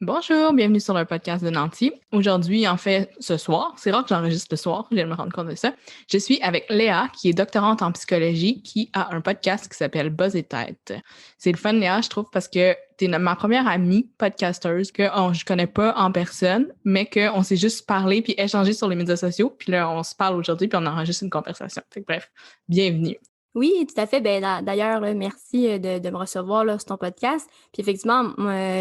Bonjour, bienvenue sur le podcast de Nancy. Aujourd'hui, en fait, ce soir, c'est rare que j'enregistre le soir, je viens de me rendre compte de ça. Je suis avec Léa, qui est doctorante en psychologie, qui a un podcast qui s'appelle Buzz et Tête. C'est le fun, Léa, je trouve, parce que t'es ma première amie podcasteuse que je connais pas en personne, mais qu'on s'est juste parlé puis échangé sur les médias sociaux. Puis là, on se parle aujourd'hui puis on enregistre une conversation. Fait que bref, bienvenue. Oui, tout à fait. D'ailleurs, là, merci de me recevoir là, sur ton podcast. Puis effectivement,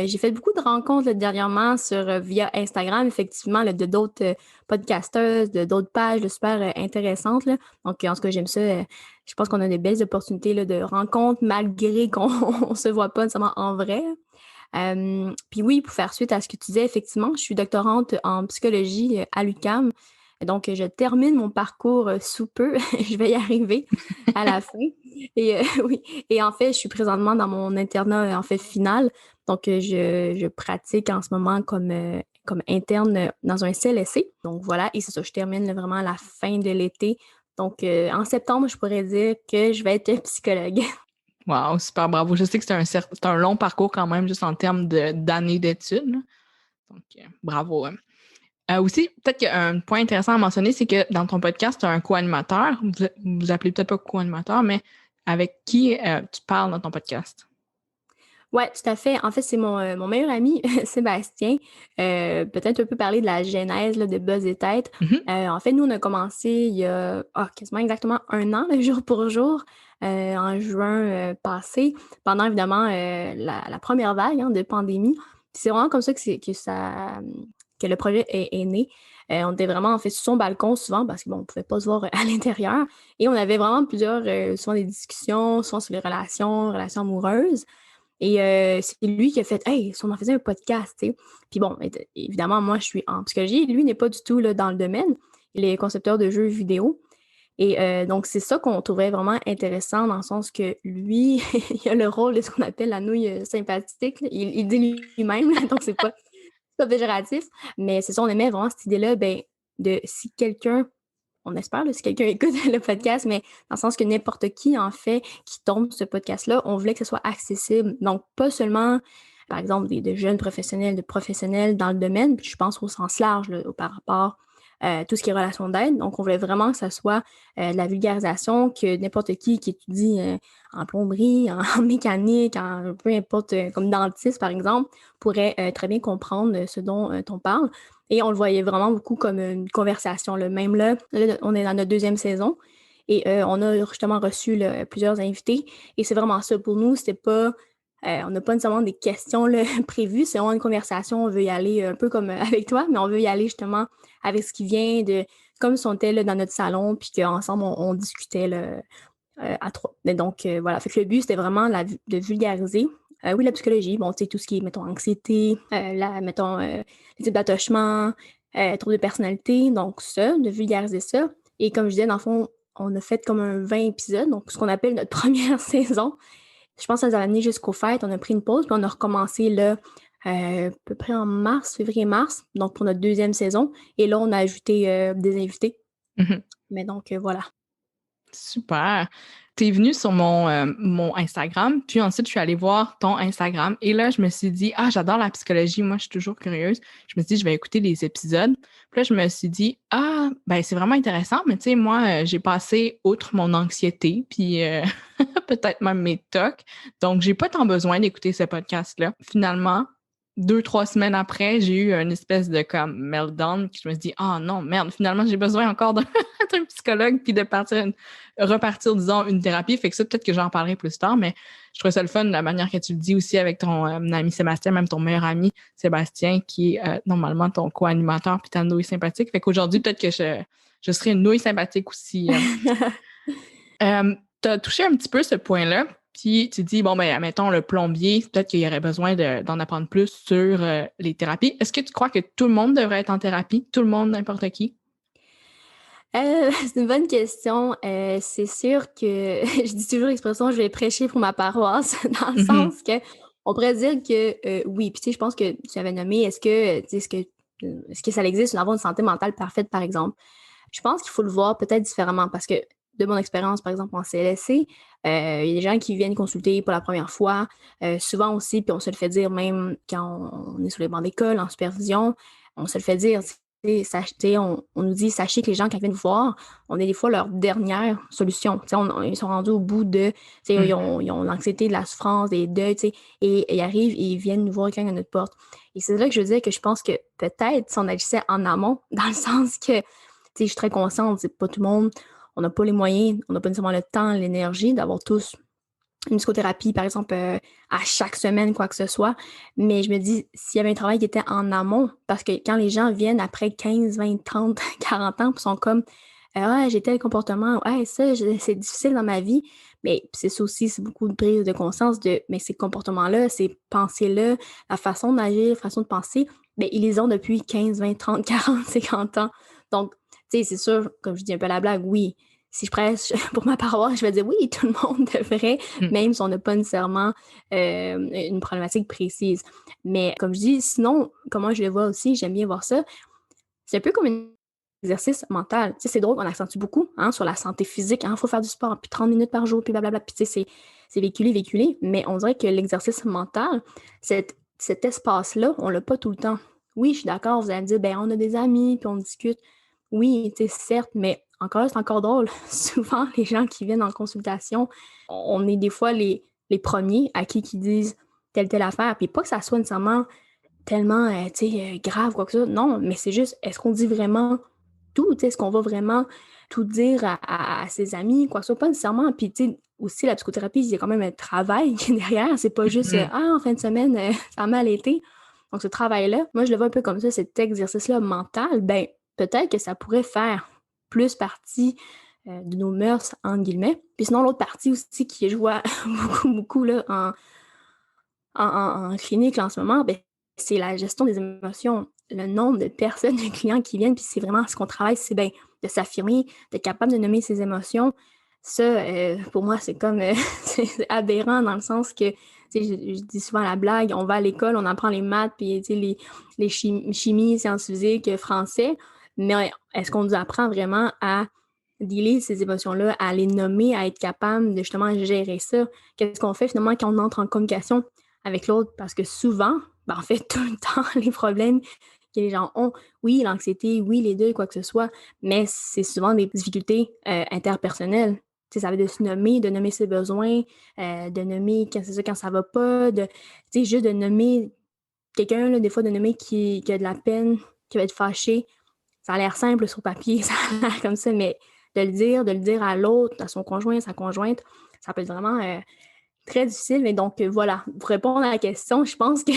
j'ai fait beaucoup de rencontres là, dernièrement via Instagram, effectivement, là, de d'autres podcasteuses, de d'autres pages là, super intéressantes. Là. Donc, en tout cas, j'aime ça. Je pense qu'on a des belles opportunités là, de rencontres malgré qu'on ne se voit pas nécessairement en vrai. Puis oui, pour faire suite à ce que tu disais, effectivement, je suis doctorante en psychologie à l'UQAM. Donc, je termine mon parcours sous peu. Je vais y arriver à la fin. Et oui, et en fait, je suis présentement dans mon internat en fait final. Donc, je pratique en ce moment comme interne dans un CLSC. Donc, voilà, et c'est ça, je termine là, vraiment à la fin de l'été. Donc, en septembre, je pourrais dire que je vais être psychologue. Wow, super bravo. Je sais que c'est un long parcours quand même, juste en termes d'années d'études. Là. Donc, bravo. Aussi, peut-être qu'un point intéressant à mentionner, c'est que dans ton podcast, tu as un co-animateur. Vous appelez peut-être pas co-animateur, mais avec qui tu parles dans ton podcast? Ouais, tout à fait. En fait, c'est mon meilleur ami, Sébastien. Peut-être un peu parler de la genèse là, de Buzz et Tête. Mhm. En fait, nous, on a commencé il y a quasiment exactement 1 an, là, jour pour jour, en juin passé, pendant évidemment la première vague de pandémie. Puis c'est vraiment comme ça que le projet est né. On était vraiment en fait sur son balcon souvent parce qu'on ne pouvait pas se voir à l'intérieur. Et on avait vraiment souvent des discussions, souvent sur les relations amoureuses. Et c'est lui qui a fait: «Hey, si on en faisait un podcast», tu sais? Puis bon, évidemment, moi, je suis en psychologie. Lui n'est pas du tout là, dans le domaine. Il est concepteur de jeux vidéo. Et donc, c'est ça qu'on trouvait vraiment intéressant dans le sens que lui, il a le rôle de ce qu'on appelle la nouille sympathique. Là. Il dit lui-même, là, donc c'est pas péjoratif. Mais c'est ça, on aimait vraiment cette idée-là, ben, de si quelqu'un on espère, là, si quelqu'un écoute le podcast, mais dans le sens que n'importe qui, en fait, qui tombe sur ce podcast-là, on voulait que ce soit accessible. Donc, pas seulement, par exemple, de jeunes professionnels, de professionnels dans le domaine, puis je pense au sens large là, par rapport à tout ce qui est relation d'aide. Donc, on voulait vraiment que ça soit de la vulgarisation, que n'importe qui étudie en plomberie, en mécanique, en peu importe, comme dentiste, par exemple, pourrait très bien comprendre ce dont on parle. Et on le voyait vraiment beaucoup comme une conversation. Là. Même là, on est dans notre deuxième saison et on a justement reçu là, plusieurs invités. Et c'est vraiment ça pour nous. C'était pas, on n'a pas nécessairement des questions là, prévues. C'est vraiment une conversation. On veut y aller un peu comme avec toi, mais on veut y aller justement avec ce qui vient de comme si on était là, dans notre salon puis qu'ensemble, on discutait là, à trois. Mais donc, voilà. Fait que le but, c'était vraiment de vulgariser. Oui, la psychologie, bon, tu sais, tout ce qui est, mettons, anxiété, les types d'attachement, troubles de personnalité, donc ça, de vulgariser ça. Et comme je disais, dans le fond, on a fait comme un 20 épisodes, donc ce qu'on appelle notre première saison. Je pense que ça nous a amené jusqu'aux fêtes, on a pris une pause, puis on a recommencé là, à peu près en février-mars, donc pour notre deuxième saison. Et là, on a ajouté des invités. Mhm. Mais donc, voilà. Super. Tu es venu sur mon Instagram, puis ensuite, je suis allée voir ton Instagram. Et là, je me suis dit, j'adore la psychologie. Moi, je suis toujours curieuse. Je me suis dit, je vais écouter les épisodes. Puis là, je me suis dit, ben, c'est vraiment intéressant. Mais tu sais, moi, j'ai passé outre mon anxiété, puis peut-être même mes tocs. Donc, j'ai pas tant besoin d'écouter ce podcast-là. Finalement, 2, 3 semaines après, j'ai eu une espèce de comme meltdown. Puis je me suis dit, non, merde, finalement, j'ai besoin encore d'un psychologue, puis de repartir, disons, une thérapie. Fait que ça, peut-être que j'en parlerai plus tard, mais je trouve ça le fun, la manière que tu le dis aussi avec ton ami Sébastien, même ton meilleur ami Sébastien, qui est normalement ton co-animateur, puis ta nouille sympathique. Fait qu'aujourd'hui, peut-être que je serai une nouille sympathique aussi. Tu as touché un petit peu ce point-là, puis tu dis, bon, ben, mettons le plombier, peut-être qu'il y aurait besoin d'en apprendre plus sur les thérapies. Est-ce que tu crois que tout le monde devrait être en thérapie? Tout le monde, n'importe qui? C'est une bonne question. C'est sûr que je dis toujours l'expression: «Je vais prêcher pour ma paroisse», dans le Mhm. sens que on pourrait dire que, oui. Puis tu sais, je pense que tu avais nommé, est-ce que, tu sais, est-ce que ça existe d'avoir une santé mentale parfaite, par exemple? Je pense qu'il faut le voir peut-être différemment parce que de mon expérience, par exemple, en CLSC, il y a des gens qui viennent consulter pour la première fois. Souvent aussi, puis on se le fait dire même quand on est sur les bancs d'école, en supervision, on se le fait dire, on nous dit, sachez que les gens qui viennent vous voir, on est des fois leur dernière solution. Ils sont rendus au bout de, ils ont l'anxiété, de la souffrance, des deuils, et ils arrivent et ils viennent nous voir quelqu'un à notre porte. Et c'est là que je veux dire que je pense que peut-être si on agissait en amont, dans le sens que, je suis très consciente, c'est pas tout le monde, on n'a pas les moyens, on n'a pas nécessairement le temps, l'énergie d'avoir tous une psychothérapie, par exemple, à chaque semaine, quoi que ce soit. Mais je me dis, s'il y avait un travail qui était en amont, parce que quand les gens viennent après 15, 20, 30, 40 ans, puis sont comme, ouais, j'ai tel comportement, ouais, ça, c'est difficile dans ma vie. Mais c'est ça aussi, c'est beaucoup de prise de conscience de, mais ces comportements-là, ces pensées-là, la façon d'agir, la façon de penser, mais ils les ont depuis 15, 20, 30, 40, 50 ans. Donc, tu sais, c'est sûr, comme je dis un peu la blague, oui, si je prêche pour ma paroisse, je vais dire oui, tout le monde devrait, même si on n'a pas nécessairement une problématique précise. Mais comme je dis, sinon, comment je le vois aussi, j'aime bien voir ça, c'est un peu comme un exercice mental. Tu sais, c'est drôle, on accentue beaucoup sur la santé physique. Il faut faire du sport, puis 30 minutes par jour, puis blablabla. Puis tu sais, c'est véhiculé. Mais on dirait que l'exercice mental, cet espace-là, on l'a pas tout le temps. Oui, je suis d'accord, vous allez me dire, ben on a des amis, puis on discute. Oui, tu sais, certes, mais encore là, c'est encore drôle. Souvent, les gens qui viennent en consultation, on est des fois les premiers à qui disent telle affaire. Puis pas que ça soit nécessairement tellement grave, quoi que ça. Non, mais c'est juste, est-ce qu'on dit vraiment tout? Est-ce qu'on va vraiment tout dire à ses amis, quoi que ce soit? Pas nécessairement. Puis, tu sais, aussi, la psychothérapie, il y a quand même un travail qui est derrière. C'est pas juste, en fin de semaine, ça a mal été. Donc, ce travail-là, moi, je le vois un peu comme ça, cet exercice-là mental, ben peut-être que ça pourrait faire plus partie de nos mœurs, entre guillemets. Puis sinon, l'autre partie aussi que je vois beaucoup là, en clinique là, en ce moment, ben, c'est la gestion des émotions. Le nombre de personnes, de clients qui viennent, puis c'est vraiment ce qu'on travaille, c'est bien de s'affirmer, d'être capable de nommer ses émotions. Ça, pour moi, c'est comme c'est aberrant dans le sens que, je dis souvent la blague, on va à l'école, on apprend les maths, puis les chimie, sciences physiques, français, mais est-ce qu'on nous apprend vraiment à dealer ces émotions-là, à les nommer, à être capable de justement gérer ça? Qu'est-ce qu'on fait finalement quand on entre en communication avec l'autre? Parce que souvent, en fait, tout le temps, les problèmes que les gens ont, oui, l'anxiété, oui, les deuils, quoi que ce soit, mais c'est souvent des difficultés interpersonnelles. T'sais, ça veut dire de nommer ses besoins, de nommer quand ça va pas, juste de nommer quelqu'un, là, des fois, de nommer qui a de la peine, qui va être fâché. Ça a l'air simple sur papier, ça a l'air comme ça, mais de le dire à l'autre, à son conjoint, sa conjointe, ça peut être vraiment très difficile. Mais donc, voilà, pour répondre à la question, je pense que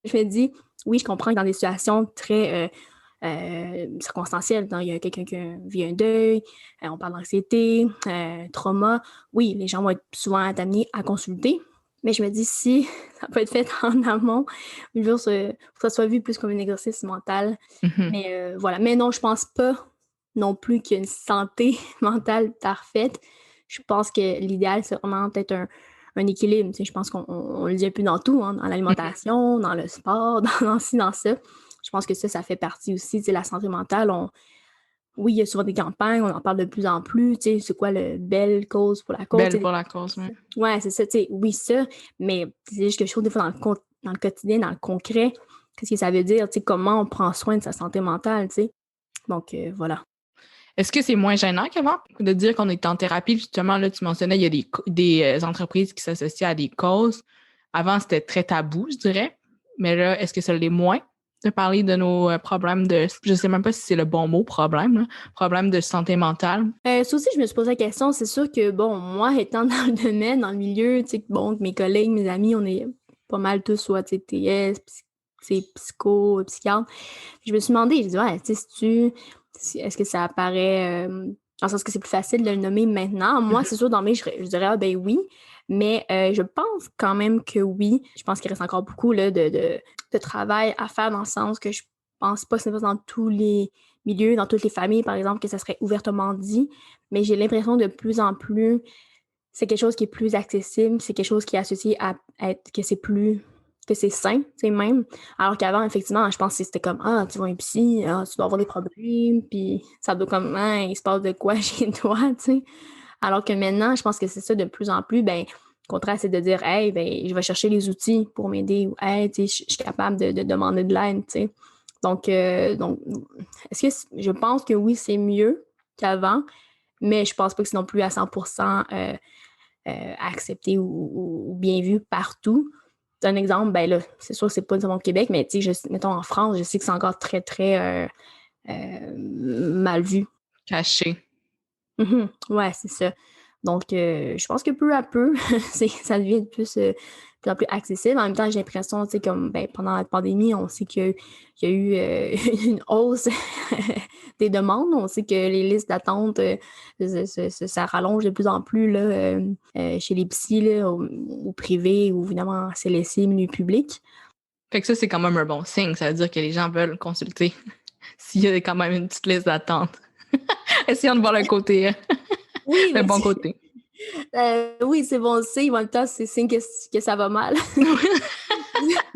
je me dis, oui, je comprends que dans des situations très circonstancielles, il y a quelqu'un qui vit un deuil, on parle d'anxiété, trauma, oui, les gens vont être souvent amenés à consulter. Mais je me dis, si ça peut être fait en amont, pour que ça soit vu plus comme un exercice mental. Mais voilà. Mais non, je pense pas non plus qu'il y a une santé mentale parfaite. Je pense que l'idéal, c'est vraiment peut-être un équilibre. Je pense qu'on le dit un peu dans tout, dans l'alimentation, dans le sport, dans ci, dans ça. Je pense que ça fait partie aussi de la santé mentale. Oui, il y a souvent des campagnes, on en parle de plus en plus. C'est quoi le belle cause pour la cause? Belle pour la cause, oui. Ouais, c'est ça. Oui, ça. Mais c'est juste que je trouve des fois dans le quotidien, dans le concret, qu'est-ce que ça veut dire? Comment on prend soin de sa santé mentale? Donc, voilà. Est-ce que c'est moins gênant qu'avant de dire qu'on est en thérapie? Justement, là, tu mentionnais, il y a des entreprises qui s'associent à des causes. Avant, c'était très tabou, je dirais. Mais là, est-ce que ça l'est moins de parler de nos problèmes je sais même pas si c'est le bon mot, problème de santé mentale? Ça aussi, je me suis posé la question. C'est sûr que, bon, moi, étant dans le domaine, dans le milieu, mes collègues, mes amis, on est pas mal tous soit TS, psycho, psychiatre. Je me suis demandé, je dis, ouais, est-ce que ça apparaît, dans le sens que c'est plus facile de le nommer maintenant? Moi, c'est sûr, je dirais, ben oui, mais je pense quand même que oui. Je pense qu'il reste encore beaucoup là, de travail à faire dans le sens que je pense pas que c'est dans tous les milieux, dans toutes les familles, par exemple, que ça serait ouvertement dit, mais j'ai l'impression de plus en plus, c'est quelque chose qui est plus accessible, c'est quelque chose qui est associé à être, que c'est sain, même. Alors qu'avant, effectivement, je pense que c'était comme, tu vas un psy, tu dois avoir des problèmes, puis ça doit comme, il se passe de quoi chez toi, tu sais. Alors que maintenant, je pense que c'est ça de plus en plus, ben, au contraire, c'est de dire, hey, ben, je vais chercher les outils pour m'aider ou, hey, tu sais, je suis capable de demander de l'aide, tu sais. Donc, est-ce que je pense que oui, c'est mieux qu'avant, mais je pense pas que c'est non plus à 100% accepté ou bien vu partout. Un exemple, ben là, c'est sûr que c'est pas nécessairement au Québec, mais tu sais, mettons en France, je sais que c'est encore très, très mal vu. Caché. Ouais, c'est ça. Donc, je pense que peu à peu, ça devient de plus en plus accessible. En même temps, j'ai l'impression, tu sais, comme ben, pendant la pandémie, on sait qu'il y a eu une hausse des demandes. On sait que les listes d'attente, ça rallonge de plus en plus là, chez les psys, là, au privé ou évidemment, c'est laissé milieu public. Fait que ça, c'est quand même un bon signe. Ça veut dire que les gens veulent consulter s'il y a quand même une petite liste d'attente. Essayons de voir le côté, Oui, le mais bon côté. oui, c'est bon signe. En même temps, c'est signe que ça va mal.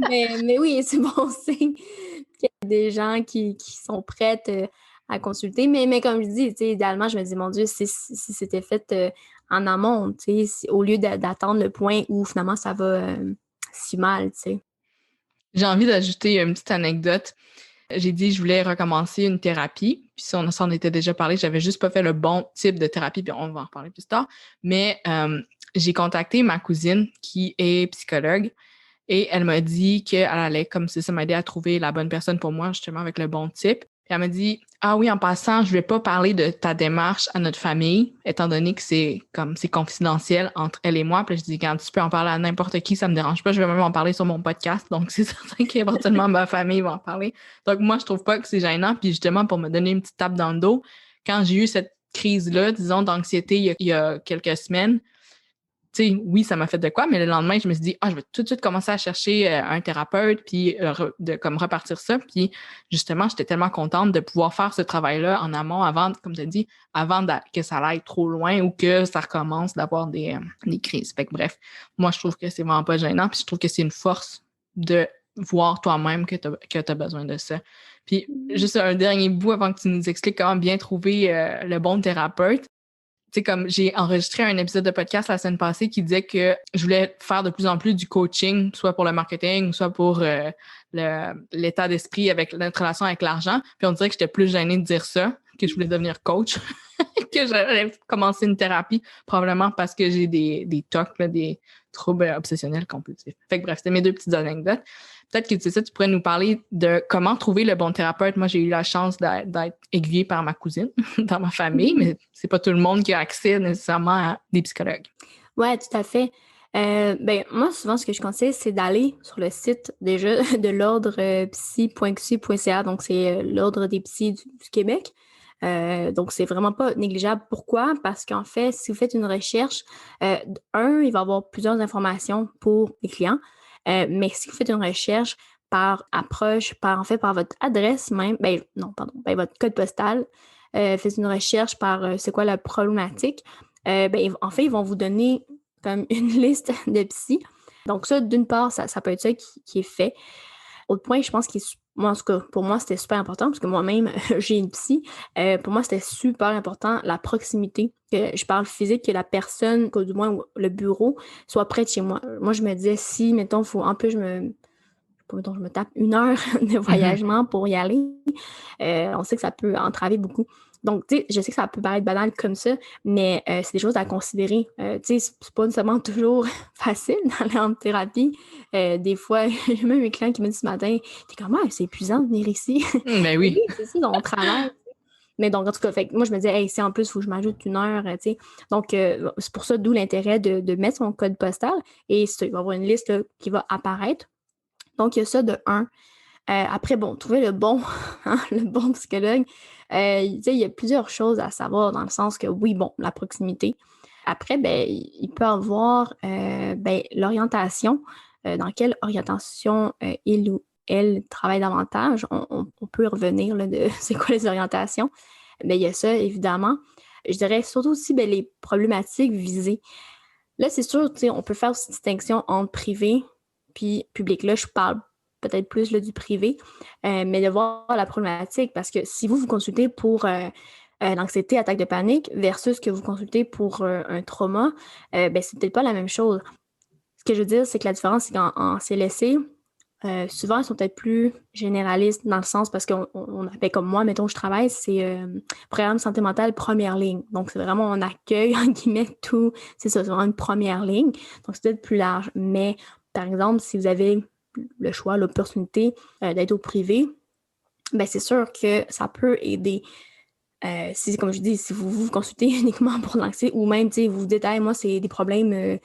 Mais oui, c'est bon signe qu'il y a des gens qui sont prêtes à consulter. Mais comme je dis, tu sais, idéalement, je me dis, mon Dieu, si c'était fait en amont, tu sais, au lieu d'attendre le point où finalement ça va si mal, tu sais. J'ai envie d'ajouter une petite anecdote. J'ai dit que je voulais recommencer une thérapie. Puis si on s'en était déjà parlé, j'avais juste pas fait le bon type de thérapie, puis on va en reparler plus tard. Mais j'ai contacté ma cousine qui est psychologue et elle m'a dit qu'elle allait, comme ça m'aider à trouver la bonne personne pour moi, justement avec le bon type. Puis elle m'a dit, ah oui, en passant, je vais pas parler de ta démarche à notre famille, étant donné que c'est confidentiel entre elle et moi. Puis je dis, quand tu peux en parler à n'importe qui, ça me dérange pas. Je vais même en parler sur mon podcast. Donc, c'est certain qu'éventuellement, ma famille va en parler. Donc, moi, je trouve pas que c'est gênant. Puis justement, pour me donner une petite tape dans le dos, quand j'ai eu cette crise-là, disons, d'anxiété il y a quelques semaines, tu sais, oui, ça m'a fait de quoi, mais le lendemain, je me suis dit, je vais tout de suite commencer à chercher un thérapeute, puis de comme repartir ça. Puis justement, j'étais tellement contente de pouvoir faire ce travail-là en amont avant, comme tu as dit, avant que ça aille trop loin ou que ça recommence d'avoir des crises. Fait que bref, moi, je trouve que c'est vraiment pas gênant, puis je trouve que c'est une force de voir toi-même que tu as besoin de ça. Puis juste un dernier bout avant que tu nous expliques comment bien trouver le bon thérapeute. Tu sais, comme j'ai enregistré un épisode de podcast la semaine passée qui disait que je voulais faire de plus en plus du coaching, soit pour le marketing, soit pour l'état d'esprit avec notre relation avec l'argent. Puis on dirait que j'étais plus gênée de dire ça, que je voulais devenir coach, que j'allais commencer une thérapie, probablement parce que j'ai des TOC, là, des troubles obsessionnels compulsifs. Fait que bref, c'était mes deux petites anecdotes. Peut-être que tu sais ça, tu pourrais nous parler de comment trouver le bon thérapeute. Moi, j'ai eu la chance d'être aiguillée par ma cousine dans ma famille, mais c'est pas tout le monde qui a accès nécessairement à des psychologues. Ouais, tout à fait. Ben, moi, souvent, ce que je conseille, c'est d'aller sur le site déjà de l'ordre psy.qc.ca. Donc, c'est l'ordre des psys du Québec. Donc, c'est vraiment pas négligeable. Pourquoi? Parce qu'en fait, si vous faites une recherche, il va y avoir plusieurs informations pour les clients. Mais si vous faites une recherche par approche, par votre adresse même, votre code postal, faites une recherche par c'est quoi la problématique, en fait, ils vont vous donner comme une liste de psy. Donc ça, d'une part, ça peut être ça qui est fait. Autre point, je pense moi, en tout cas, pour moi, c'était super important parce que moi-même, j'ai une psy. Pour moi, c'était super important la proximité, que je parle physique, que la personne, que du moins le bureau, soit près de chez moi. Moi, je me disais, si, mettons, en plus, je me tape 1 heure de voyagement pour y aller, on sait que ça peut entraver beaucoup. Donc, tu sais, je sais que ça peut paraître banal comme ça, mais c'est des choses à considérer. Tu sais, c'est pas nécessairement toujours facile d'aller en thérapie. Des fois, j'ai même mes clients qui me disent ce matin, t'es comment, c'est épuisant de venir ici. Ben Oui, oui. c'est ça, on travaille. Mais donc, en tout cas, fait, moi, je me disais, hey, si en plus, il faut que je m'ajoute 1 heure, tu sais. Donc, c'est pour ça, d'où l'intérêt de mettre son code postal. Et il va y avoir une liste là, qui va apparaître. Donc, il y a ça de 1. Après, bon, trouver le bon, le bon psychologue. Il y a plusieurs choses à savoir dans le sens que, oui, bon, la proximité. Après, ben, il peut avoir l'orientation. Dans quelle orientation il ou elle travaille davantage. On peut y revenir là, de c'est quoi les orientations. Mais il y a ça, évidemment. Je dirais surtout aussi les problématiques visées. Là, c'est sûr, on peut faire aussi distinction entre privé puis public. Là, je parle peut-être plus là, du privé, mais de voir la problématique parce que si vous consultez pour l'anxiété, attaque de panique, versus que vous consultez pour un trauma, c'est peut-être pas la même chose. Ce que je veux dire, c'est que la différence, c'est qu'en CLSC, souvent, ils sont peut-être plus généralistes dans le sens parce qu'on appelle comme moi, mettons, je travaille, c'est programme santé mentale première ligne. Donc, c'est vraiment on accueille, en guillemets, tout. C'est ça, c'est vraiment une première ligne. Donc, c'est peut-être plus large. Mais, par exemple, si vous avez le choix, l'opportunité d'être au privé, c'est sûr que ça peut aider. Si, comme je dis, si vous vous consultez uniquement pour l'anxiété ou même, vous vous dites, hey, moi, c'est des problèmes,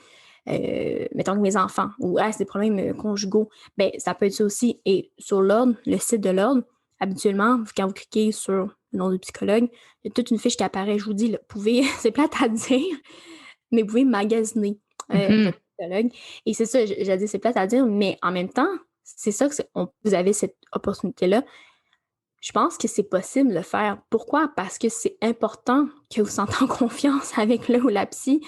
mettons que mes enfants, ou c'est des problèmes conjugaux, ça peut être ça aussi. Et sur l'ordre, le site de l'ordre, habituellement, quand vous cliquez sur le nom du psychologue, il y a toute une fiche qui apparaît. Je vous dis, là, vous pouvez, c'est plate à dire, mais vous pouvez magasiner votre psychologue. Et c'est ça, j'ai dit, c'est plate à dire, mais en même temps, c'est ça que vous avez cette opportunité-là. Je pense que c'est possible de le faire. Pourquoi? Parce que c'est important que vous sentez en confiance avec le ou la psy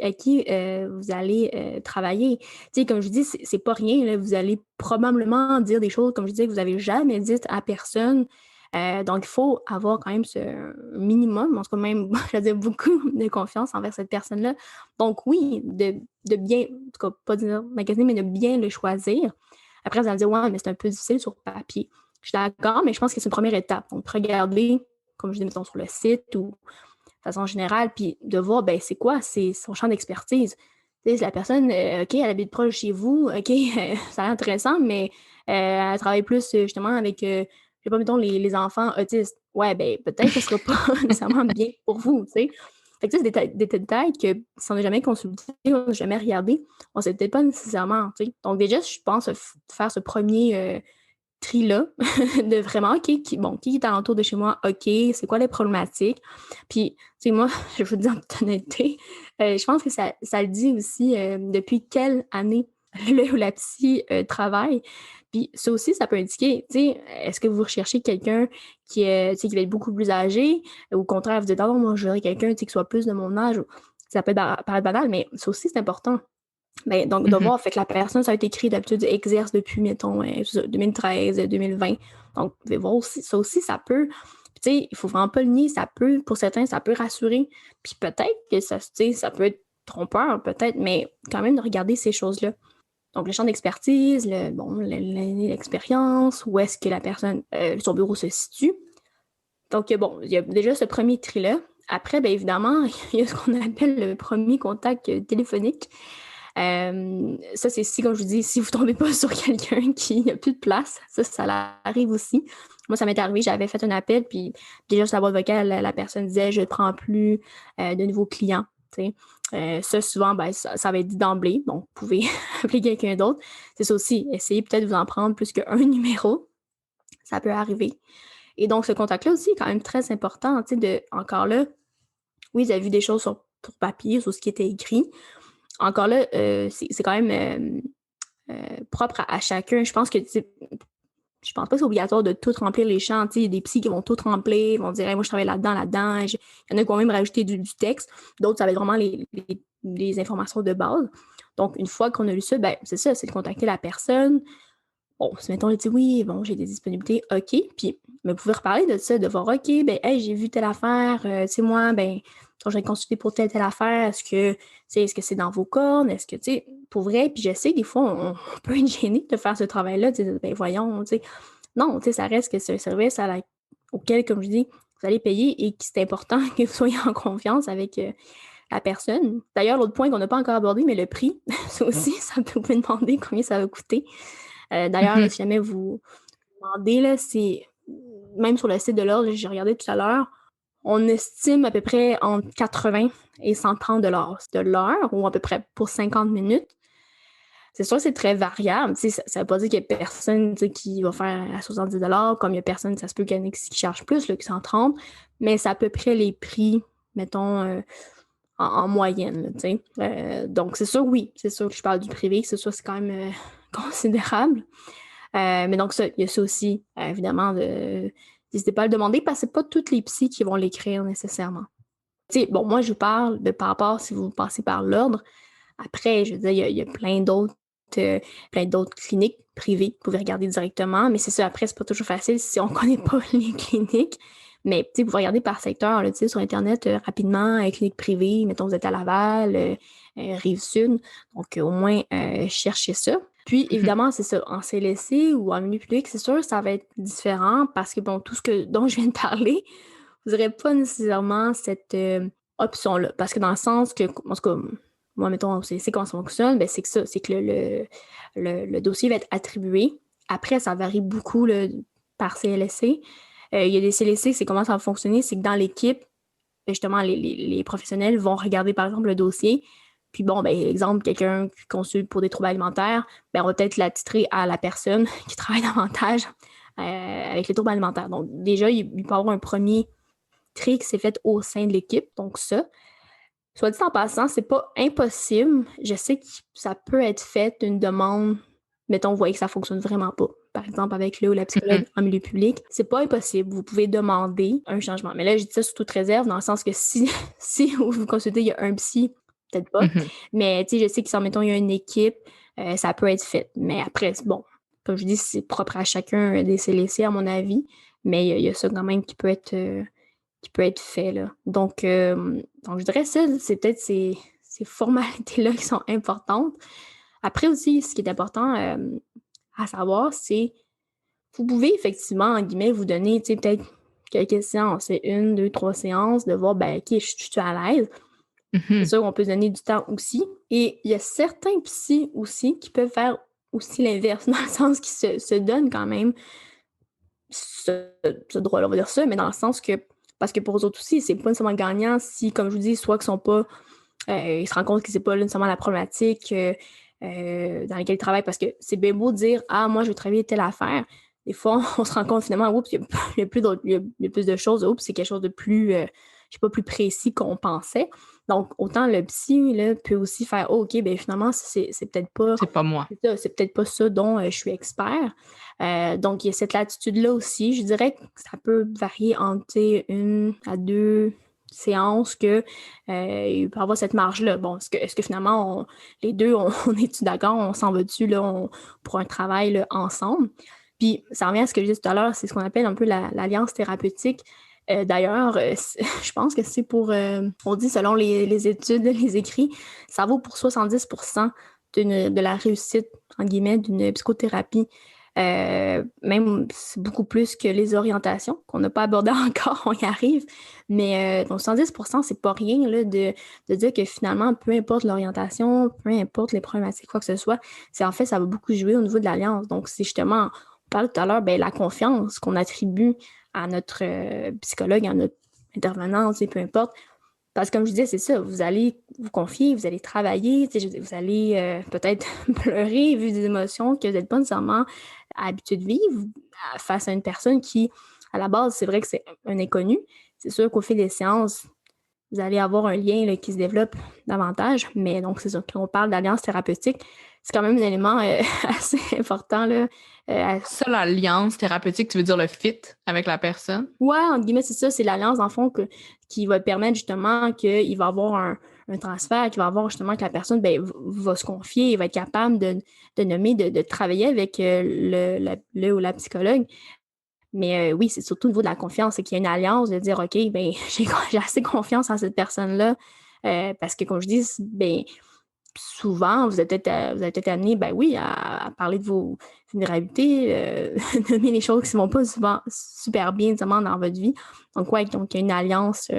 à qui vous allez travailler. Tu sais, comme je dis, c'est pas rien. Là. Vous allez probablement dire des choses, comme je disais, que vous n'avez jamais dites à personne. Donc, il faut avoir quand même ce minimum, en tout cas même, je veux dire, beaucoup de confiance envers cette personne-là. Donc, oui, de bien, en tout cas, pas dire magasiner, mais de bien le choisir. Après, vous allez me dire, ouais, mais c'est un peu difficile sur papier. Je suis d'accord, mais je pense que c'est une première étape. Donc, regarder, comme je dis, mettons, sur le site ou de façon générale, puis de voir, c'est quoi, c'est son champ d'expertise. Tu sais, si la personne, OK, elle habite proche de chez vous, OK, ça a l'air intéressant, mais elle travaille plus, justement, avec, je sais pas, mettons, les enfants autistes. Ouais, peut-être que ce sera pas nécessairement bien pour vous, tu sais. Fait que, tu sais, c'est des détails que si on n'a jamais consulté, on n'a jamais regardé, on ne sait peut-être pas nécessairement, tu sais. Donc, déjà, je pense faire ce premier tri-là, de vraiment, OK, qui est alentour de chez moi, OK, c'est quoi les problématiques? Puis, tu sais, moi, je veux dire en toute honnêteté, je pense que ça le dit aussi depuis quelle année le ou la psy travaille. Puis ça aussi, ça peut indiquer, tu sais, est-ce que vous recherchez quelqu'un qui est, tu sais, qui va être beaucoup plus âgé, ou au contraire, vous dites, ah non, moi, je voudrais quelqu'un, tu sais, qui soit plus de mon âge. Ça peut paraître banal, mais ça aussi, c'est important. Donc, de voir, fait que la personne, ça a été écrit d'habitude, exerce depuis, mettons, 2013, 2020. Donc, vous pouvez voir aussi, ça peut, tu sais, il faut vraiment pas le nier, ça peut, pour certains, ça peut rassurer. Puis peut-être que ça, tu sais, ça peut être trompeur, peut-être, mais quand même de regarder ces choses-là. Donc, le champ d'expertise, l'expérience, où est-ce que la personne, son bureau se situe. Donc, il y a déjà ce premier tri-là. Après, évidemment, il y a ce qu'on appelle le premier contact téléphonique. Ça, c'est si, comme je vous dis, si vous ne tombez pas sur quelqu'un qui n'a plus de place, ça arrive aussi. Moi, ça m'est arrivé, j'avais fait un appel, puis déjà sur la boîte vocale, la personne disait « je ne prends plus de nouveaux clients ». Ça, souvent, ça va être dit d'emblée, donc vous pouvez appeler quelqu'un d'autre. C'est ça aussi, essayez peut-être de vous en prendre plus qu'un numéro, ça peut arriver. Et donc, ce contact-là aussi est quand même très important, encore là, oui, vous avez vu des choses sur papier, sur ce qui était écrit. Encore là, c'est quand même propre à chacun. Je pense que je pense pas que c'est obligatoire de tout remplir les champs. Il y a des psys qui vont tout remplir, ils vont dire hey, moi je travaille là-dedans. Il y en a qui vont même rajouter du texte. D'autres, ça va être vraiment les informations de base. Donc, une fois qu'on a lu ça, c'est ça, c'est de contacter la personne. Bon, si mettons, on dit oui, bon, j'ai des disponibilités, OK. Puis, vous pouvez reparler de ça, de voir, OK, hey, j'ai vu telle affaire, tu sais, moi, quand j'ai consulté pour telle affaire, est-ce que c'est dans vos cordes? Est-ce que, tu sais, pour vrai, puis je sais, des fois, on peut être gêné de faire ce travail-là, tu sais, voyons, tu sais. Non, tu sais, ça reste que c'est un service auquel, comme je dis, vous allez payer et que c'est important que vous soyez en confiance avec la personne. D'ailleurs, l'autre point qu'on n'a pas encore abordé, mais le prix, ça aussi, ça peut vous demander combien ça va coûter. D'ailleurs, là, si jamais vous demandez, là, c'est même sur le site de l'ordre, j'ai regardé tout à l'heure, on estime à peu près entre 80 et 130 de l'heure, ou à peu près pour 50 minutes. C'est sûr que c'est très variable. Ça ne veut pas dire qu'il n'y a personne qui va faire à 70 comme il y a personne, ça se peut qu'il y en ait qui charge plus, là, que 130, mais c'est à peu près les prix, mettons, en moyenne. Donc, c'est sûr, oui, c'est sûr que je parle du privé, c'est sûr que c'est quand même considérable. Mais donc, il y a ça aussi, évidemment, n'hésitez pas à le demander parce que c'est pas toutes les psys qui vont l'écrire nécessairement. Moi, je vous parle de par rapport si vous passez par l'ordre. Après, je veux dire, il y a plein d'autres cliniques privées que vous pouvez regarder directement, mais c'est ça, après, c'est pas toujours facile si on connaît pas les cliniques. Mais vous pouvez regarder par secteur là, sur Internet rapidement, clinique privée, mettons vous êtes à Laval, Rive-Sud, donc au moins cherchez ça. Puis évidemment, c'est ça, en CLSC ou en milieu public, c'est sûr ça va être différent parce que bon, tout ce dont je viens de parler, vous n'aurez pas nécessairement cette option-là. Parce que dans le sens que, en tout cas, moi, mettons, au CLSC, comment ça fonctionne, ben, c'est que ça, c'est que le dossier va être attribué. Après, ça varie beaucoup là, par CLSC. Il y a des CLSC, c'est comment ça va fonctionner, c'est que dans l'équipe, justement, les professionnels vont regarder, par exemple, le dossier. Puis bon, ben, exemple, quelqu'un qui consulte pour des troubles alimentaires, ben, on va peut-être l'attitrer à la personne qui travaille davantage avec les troubles alimentaires. Donc, déjà, il peut y avoir un premier tri qui s'est fait au sein de l'équipe. Donc, ça. Soit dit en passant, c'est pas impossible. Je sais que ça peut être fait une demande. Mettons, vous voyez que ça fonctionne vraiment pas. Par exemple, avec le ou la psychologue en milieu public, c'est pas impossible. Vous pouvez demander un changement. Mais là, je dis ça sous toute réserve, dans le sens que si vous consultez, il y a un psy, peut-être pas. Mais tu sais, je sais que si, mettons, il y a une équipe, ça peut être fait. Mais après, bon, comme je dis, c'est propre à chacun des CLSC, à mon avis. Mais il y a ça quand même qui peut être fait, là. Donc je dirais ça, c'est peut-être ces formalités-là qui sont importantes. Après aussi, ce qui est important à savoir, c'est vous pouvez effectivement, en guillemets, vous donner, tu sais, peut-être quelques séances, c'est 1, 2, 3 séances, de voir, ben, OK, je suis à l'aise. C'est sûr qu'on peut se donner du temps aussi. Et il y a certains psys aussi qui peuvent faire aussi l'inverse, dans le sens qu'ils se donnent quand même ce droit-là, on va dire ça, mais dans le sens que, parce que pour eux autres aussi, c'est pas nécessairement gagnant si, comme je vous dis, soit qu'ils sont pas, ils se rendent compte que c'est pas nécessairement la problématique dans laquelle ils travaillent, parce que c'est bien beau de dire, ah, moi, je veux travailler telle affaire. Des fois, on se rend compte finalement, oups, il y a plus de choses, oups, c'est quelque chose de plus, je sais pas, plus précis qu'on pensait. Donc, autant le psy, là, peut aussi faire, oh, OK, ben finalement, c'est peut-être pas... C'est pas moi. C'est peut-être pas ça dont je suis expert. Donc, il y a cette latitude-là aussi. Je dirais que ça peut varier entre 1 à 2 séances que il peut y avoir cette marge-là. Bon, est-ce que finalement, les deux, on est-tu d'accord, on s'en va dessus là, pour un travail là, ensemble? Puis, ça revient à ce que je disais tout à l'heure, c'est ce qu'on appelle un peu l'alliance thérapeutique. D'ailleurs, je pense que c'est pour, on dit selon les études, les écrits, ça vaut pour 70% de la réussite, en guillemets, d'une psychothérapie. Même c'est beaucoup plus que les orientations qu'on n'a pas abordées encore, on y arrive. Mais donc 70%, c'est pas rien là, de dire que finalement, peu importe l'orientation, peu importe les problématiques, quoi que ce soit, c'est en fait, ça va beaucoup jouer au niveau de l'alliance. Donc, c'est justement, on parlait tout à l'heure, ben, la confiance qu'on attribue à notre psychologue, à notre intervenant, peu importe. Parce que comme je disais, c'est ça, vous allez vous confier, vous allez travailler, vous allez peut-être pleurer, vivre des émotions que vous n'êtes pas nécessairement habitué de vivre face à une personne qui, à la base, c'est vrai que c'est un inconnu. C'est sûr qu'au fil des séances, vous allez avoir un lien là, qui se développe davantage. Mais donc, c'est ça, quand on parle d'alliance thérapeutique, c'est quand même un élément assez important. Là, Ça, l'alliance thérapeutique, tu veux dire le fit avec la personne? Ouais, entre guillemets, c'est ça, c'est l'alliance, en fond, qui va permettre justement qu'il va y avoir un transfert, qu'il va y avoir justement que la personne va se confier, il va être capable de nommer, de travailler avec le ou la psychologue. Mais oui, c'est surtout au niveau de la confiance, c'est qu'il y a une alliance de dire, OK, ben j'ai assez confiance en cette personne-là, parce que, comme je dis, ben souvent, vous êtes peut-être amené, ben oui, à parler de vos vulnérabilités, nommer les choses qui ne vont pas souvent super bien, notamment dans votre vie. Donc, ouais, donc il y a une alliance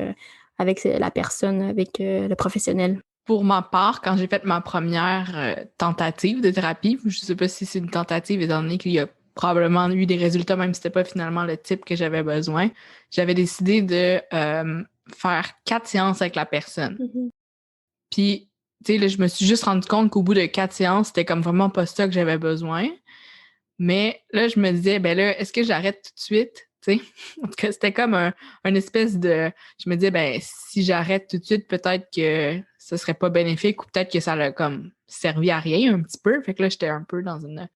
avec la personne, avec le professionnel. Pour ma part, quand j'ai fait ma première tentative de thérapie, je ne sais pas si c'est une tentative, étant donné qu'il y a probablement eu des résultats, même si c'était pas finalement le type que j'avais besoin, j'avais décidé de faire 4 séances avec la personne. Puis, tu sais, là, je me suis juste rendu compte qu'au bout de 4 séances, c'était comme vraiment pas ça que j'avais besoin. Mais là, je me disais, ben là, est-ce que j'arrête tout de suite? Tu sais, en tout cas, c'était comme un espèce de... Je me disais, ben si j'arrête tout de suite, peut-être que ce serait pas bénéfique ou peut-être que ça l'a comme servi à rien un petit peu. Fait que là, j'étais un peu dans une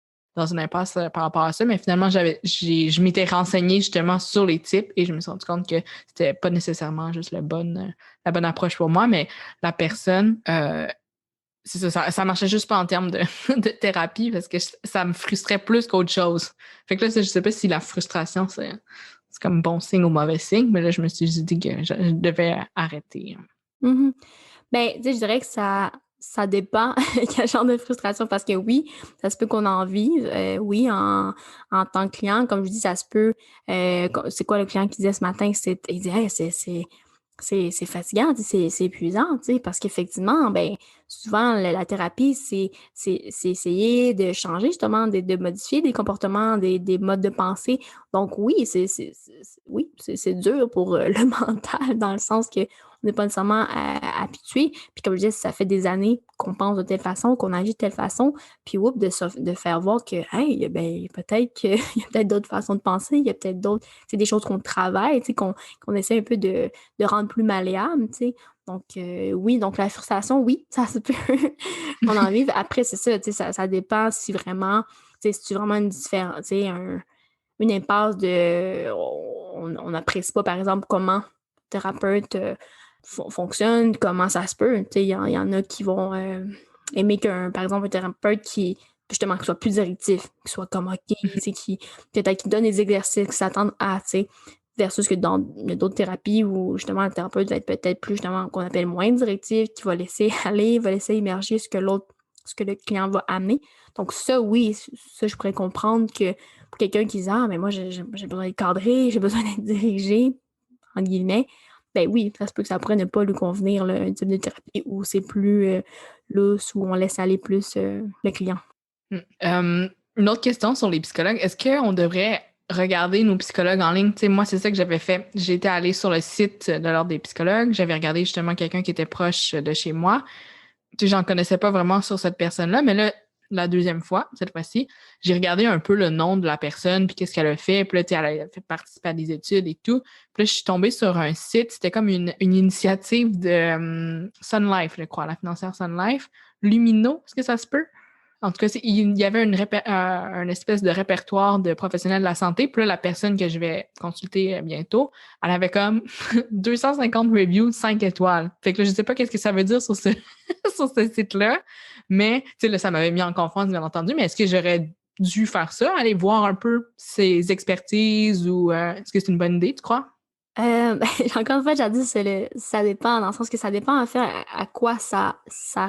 impasse par rapport à ça. Mais finalement, je m'étais renseignée justement sur les types et je me suis rendu compte que c'était pas nécessairement juste la bonne approche pour moi, mais la personne... c'est ça marchait juste pas en termes de thérapie parce que ça me frustrait plus qu'autre chose. Fait que là, je sais pas si la frustration, c'est comme bon signe ou mauvais signe, mais là, je me suis juste dit que je devais arrêter. Mhm. Ben, tu sais, je dirais que ça dépend quel genre de frustration parce que oui, ça se peut qu'on en vive. Oui, en tant que client, comme je dis, ça se peut. C'est quoi le client qui disait ce matin? Il disait, hey, c'est fatigant, tu sais, c'est épuisant, tu sais, parce qu'effectivement, ben, souvent, la thérapie, c'est essayer de changer justement, de modifier des comportements, des modes de pensée. Donc oui, oui, c'est dur pour le mental dans le sens que on n'est pas nécessairement habitué. Puis comme je disais, ça fait des années qu'on pense de telle façon, qu'on agit de telle façon, puis de faire voir que, hey, ben, peut-être qu'il y a peut-être d'autres façons de penser, il y a peut-être d'autres, c'est des choses qu'on travaille, tu sais, qu'on essaie un peu de rendre plus malléable, tu sais. Donc, oui, donc la frustration, oui, ça se peut qu'on en vive. Après, c'est ça, tu sais, ça dépend si vraiment, tu sais, si tu vraiment une différence, tu sais, une impasse de, on n'apprécie pas, par exemple, comment le thérapeute fonctionne, comment ça se peut. Tu sais, il y en a qui vont aimer par exemple, un thérapeute qui, justement, qui soit plus directif, qui soit comme OK, tu sais, qui peut-être qui donne des exercices, qui s'attendent à, tu sais, versus que dans d'autres thérapies où justement le thérapeute va être peut-être plus justement qu'on appelle moins directif, qui va laisser aller, va laisser émerger ce que le client va amener. Donc ça, oui, ça, je pourrais comprendre que pour quelqu'un qui dit ah, mais moi j'ai besoin d'être cadré, j'ai besoin d'être dirigé, entre guillemets, ben oui, ça se peut que ça pourrait ne pas lui convenir, là, un type de thérapie où c'est plus lousse, où on laisse aller plus le client. Une autre question sur les psychologues. Est-ce qu'on devrait regarder nos psychologues en ligne? Tu sais, moi, c'est ça que j'avais fait. J'étais allée sur le site de l'Ordre des psychologues. J'avais regardé justement quelqu'un qui était proche de chez moi. Tu sais, j'en connaissais pas vraiment sur cette personne-là, mais là, la deuxième fois, cette fois-ci, j'ai regardé un peu le nom de la personne, puis qu'est-ce qu'elle a fait. Puis là, tu sais, elle a fait participer à des études et tout. Puis là, je suis tombée sur un site. C'était comme une initiative de Sun Life, je crois, la financière Sun Life. Lumino, est-ce que ça se peut? En tout cas, il y avait une espèce de répertoire de professionnels de la santé. Puis là, la personne que je vais consulter bientôt, elle avait comme 250 reviews, 5 étoiles. Fait que là, je sais pas qu'est-ce que ça veut dire sur ce, sur ce site-là. Mais, tu sais, là, ça m'avait mis en confiance, bien entendu. Mais est-ce que j'aurais dû faire ça, aller voir un peu ses expertises ou est-ce que c'est une bonne idée, tu crois? Ben, encore une fois, j'ai dit ça dépend, dans le sens que ça dépend en fait à quoi ça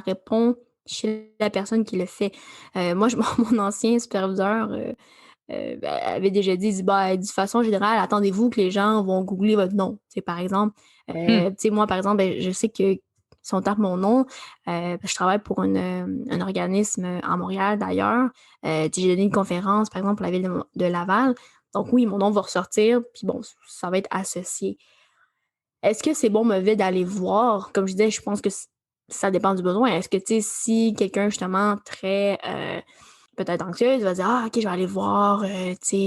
répond chez la personne qui le fait. Moi, mon ancien superviseur ben, avait déjà dit, bah, de façon générale, attendez-vous que les gens vont googler votre nom. Tu sais, par exemple, Hmm. tu sais, moi, par exemple, ben, je sais que si on tape mon nom, je travaille pour un organisme à Montréal d'ailleurs. Tu sais, j'ai donné une conférence, par exemple, pour la ville de Laval. Donc oui, mon nom va ressortir, puis bon, ça va être associé. Est-ce que c'est bon, mauvais d'aller voir? Comme je disais, je pense que ça dépend du besoin. Est-ce que, tu sais, si quelqu'un, justement, très, peut-être anxieuse, va dire, ah, OK, je vais aller voir, tu sais,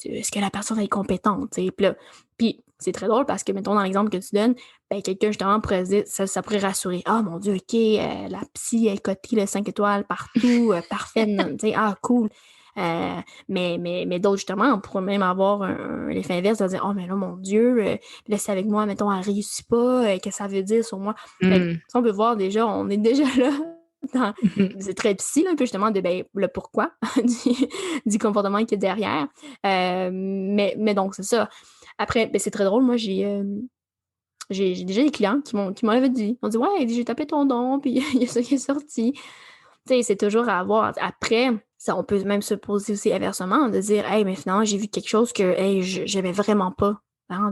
est-ce que la personne est compétente, tu sais? Puis c'est très drôle parce que, mettons, dans l'exemple que tu donnes, ben, quelqu'un, justement, pourrait se dire, ça pourrait rassurer. Ah, mon Dieu, OK, la psy, elle cotille le 5 étoiles partout, parfait, non, tu sais, ah, cool. Mais d'autres, justement, on pourrait même avoir l'effet inverse de dire, oh, mais là, mon Dieu, là, c'est avec moi, mettons, elle réussit pas, qu'est-ce que ça veut dire sur moi? Fait que, Hmm. si on peut voir déjà, on est déjà là. C'est très psy, là, un peu justement de ben, le pourquoi du comportement qui est derrière. Mais donc, c'est ça. Après, ben, c'est très drôle. Moi, j'ai déjà des clients qui m'ont dit. Ils m'ont dit, ouais, j'ai tapé ton nom, puis il y a ça qui est sorti. Tu sais, c'est toujours à voir. Après, ça, on peut même se poser aussi inversement, de dire, hey, mais finalement, j'ai vu quelque chose que, hey, j'aimais vraiment pas, hein,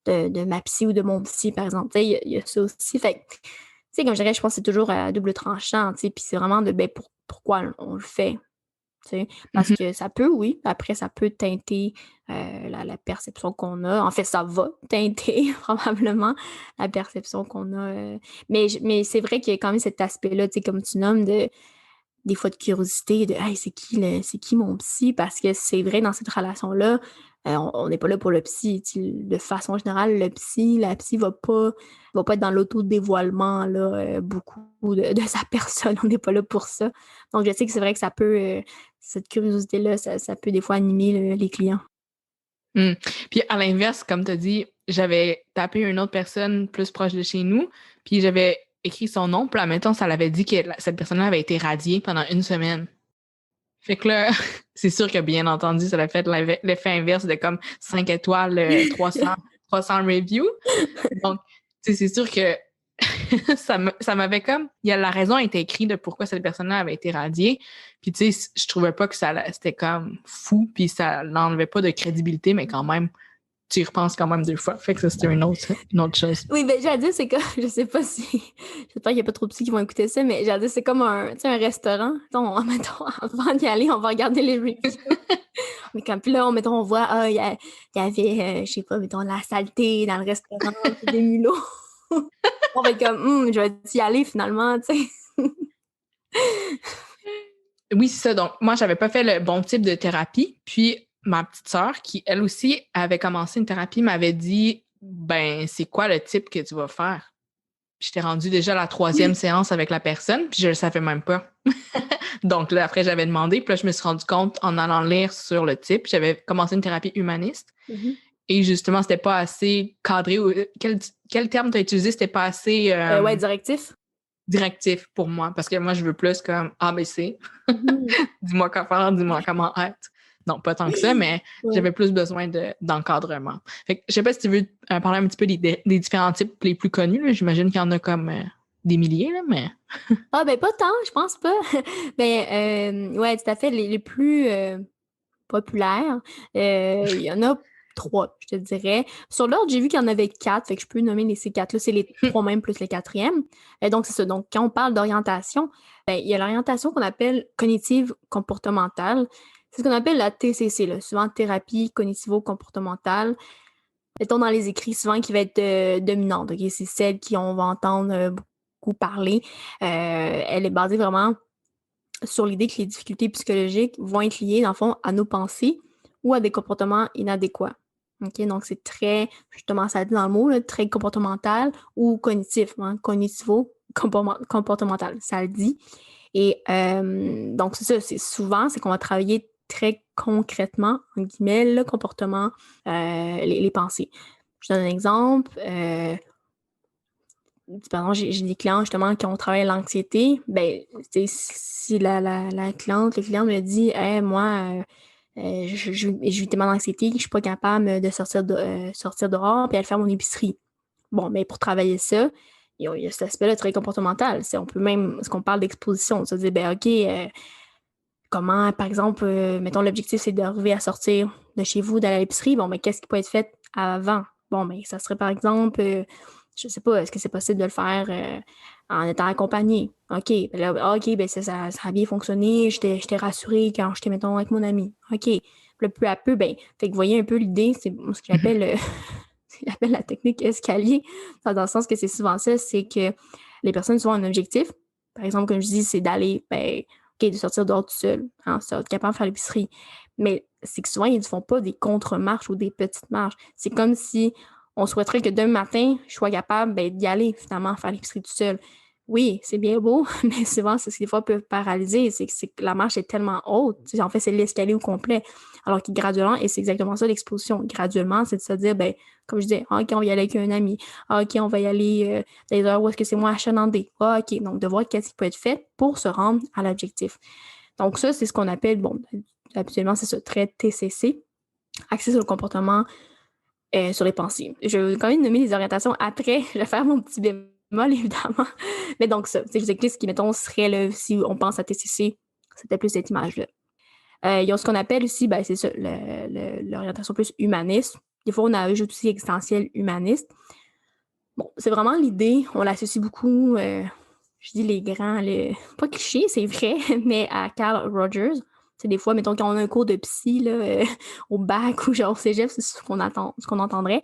de ma psy ou de mon psy, par exemple. Tu sais, il y a ça aussi. Fait que, tu sais, comme je dirais, je pense que c'est toujours à double tranchant, tu sais, puis c'est vraiment de, ben, pourquoi on le fait, tu sais. Parce Mhm. que ça peut, oui, après, ça peut teinter la perception qu'on a. En fait, ça va teinter probablement la perception qu'on a. Mais c'est vrai qu'il y a quand même cet aspect-là, tu sais, comme tu nommes, des fois de curiosité, de hey, c'est qui mon psy? Parce que c'est vrai, dans cette relation-là, on n'est pas là pour le psy. De façon générale, la psy va pas être dans l'auto-dévoilement là, beaucoup de sa personne. On n'est pas là pour ça. Donc, je sais que c'est vrai que ça peut, cette curiosité-là, ça peut des fois animer les clients. Hmm. Puis à l'inverse, comme tu as dit, j'avais tapé une autre personne plus proche de chez nous, puis j'avais écrit son nom, puis là, mettons, ça l'avait dit que cette personne-là avait été radiée pendant une semaine. Fait que là, c'est sûr que bien entendu, ça a fait l'effet inverse de comme 5 étoiles, 300 reviews. Donc, tu sais, c'est sûr que ça m'avait comme... La raison a été écrite de pourquoi cette personne-là avait été radiée. Puis, tu sais, je trouvais pas que c'était comme fou, puis ça n'enlevait pas de crédibilité, mais quand même, tu y repenses quand même 2 fois. Fait que ça, c'était une autre chose. Oui, ben j'ai dit, c'est comme, je sais pas si, j'espère qu'il n'y a pas trop de psy qui vont écouter ça, mais j'ai dit, c'est comme un, tu sais, un restaurant. Mettons, avant d'y aller, on va regarder les reviews. Mais quand puis là, on voit, il y avait, je sais pas, mettons, la saleté dans le restaurant, puis des mulots. On va être comme, je vais y aller finalement, tu sais. Oui, c'est ça. Donc, moi, j'avais pas fait le bon type de thérapie. Puis, ma petite sœur, qui, elle aussi, avait commencé une thérapie, m'avait dit, ben, c'est quoi le type que tu vas faire? Puis, j'étais rendue déjà à la 3e séance avec la personne, puis je le savais même pas. Donc, là, après, j'avais demandé, puis là, je me suis rendu compte en allant lire sur le type. J'avais commencé une thérapie humaniste. Mm-hmm. Et justement, c'était pas assez cadré. Quel terme tu as utilisé? C'était pas assez... Ouais, directif. Directif pour moi, parce que moi, je veux plus comme ABC. Dis-moi quoi faire, dis-moi comment être. Non, pas tant que ça, mais j'avais plus besoin d'encadrement. Fait que, je sais pas si tu veux parler un petit peu des différents types les plus connus. Là. J'imagine qu'il y en a comme des milliers, là, mais... Ben pas tant, je pense pas. Ouais, tout à fait, les plus populaires, il y en a 3, je te dirais. Sur l'ordre, j'ai vu qu'il y en avait 4, fait que je peux nommer ces 4-là, c'est les 3 mêmes plus le 4e. Donc, c'est ça. Donc, quand on parle d'orientation, il y a l'orientation qu'on appelle cognitive comportementale. C'est ce qu'on appelle la TCC, là, souvent thérapie cognitivo-comportementale. Mettons dans les écrits, souvent qui va être dominante. Okay? C'est celle on va entendre beaucoup parler. Elle est basée vraiment sur l'idée que les difficultés psychologiques vont être liées, dans le fond, à nos pensées ou à des comportements inadéquats. Okay? Donc, c'est très, justement, ça dit dans le mot, là, très comportemental ou cognitif, hein, cognitivo-comportemental, ça le dit. Et donc, c'est ça, c'est qu'on va travailler très concrètement, en guillemets, le comportement, les pensées. Je donne un exemple. Pardon, j'ai des clients justement qui ont travaillé l'anxiété. Ben, si la cliente, le client me dit hey, moi, je vis tellement d'anxiété que je suis pas capable de sortir dehors puis aller faire mon épicerie. Bon, mais pour travailler ça, il y a cet aspect-là très comportemental. On peut même, ce qu'on parle d'exposition, se dire, ben OK, comment, par exemple, mettons, l'objectif, c'est d'arriver à sortir de chez vous, d'aller à l'épicerie. Bon, mais qu'est-ce qui peut être fait avant? Bon, mais ça serait, par exemple, je sais pas, est-ce que c'est possible de le faire en étant accompagné? OK, ben ça a bien fonctionné. J'étais rassurée quand j'étais, mettons, avec mon ami. OK. Puis là, peu à peu, ben, fait que vous voyez un peu l'idée, c'est ce que j'appelle la technique escalier, dans le sens que c'est souvent ça, c'est que les personnes ont un objectif. Par exemple, comme je dis, c'est d'aller, ben, OK, de sortir dehors tout seul, hein, être capable de faire l'épicerie. Mais c'est que souvent, ils ne font pas des contre-marches ou des petites marches. C'est comme si on souhaiterait que demain matin, je sois capable d'y aller, finalement, faire l'épicerie tout seul. Oui, c'est bien beau, mais souvent, c'est ce qui des fois peut paralyser. C'est que la marche est tellement haute. En fait, c'est l'escalier au complet. Alors que graduellement, et c'est exactement ça l'exposition, graduellement, c'est de se dire, ben, comme je disais, OK, on va y aller avec un ami. OK, on va y aller dans les heures où est-ce que c'est moins achalandé. OK, donc de voir qu'est-ce qui peut être fait pour se rendre à l'objectif. Donc ça, c'est ce qu'on appelle, bon, habituellement, c'est ce trait TCC, axé sur le comportement, sur les pensées. Je vais quand même nommer les orientations après. Je vais faire mon petit bémol, évidemment. Mais donc ça, c'est vous ce qui, mettons, serait, là, si on pense à TCC, c'était plus cette image-là. Il y a ce qu'on appelle aussi, ben, c'est ça, l'orientation plus humaniste. Des fois, on ajoute aussi existentiel humaniste. Bon, c'est vraiment l'idée, on l'associe beaucoup, je dis les grands, pas cliché, c'est vrai, mais à Carl Rogers. C'est des fois, mettons, quand on a un cours de psy là, au bac ou genre au cégep, c'est ce qu'on entendrait.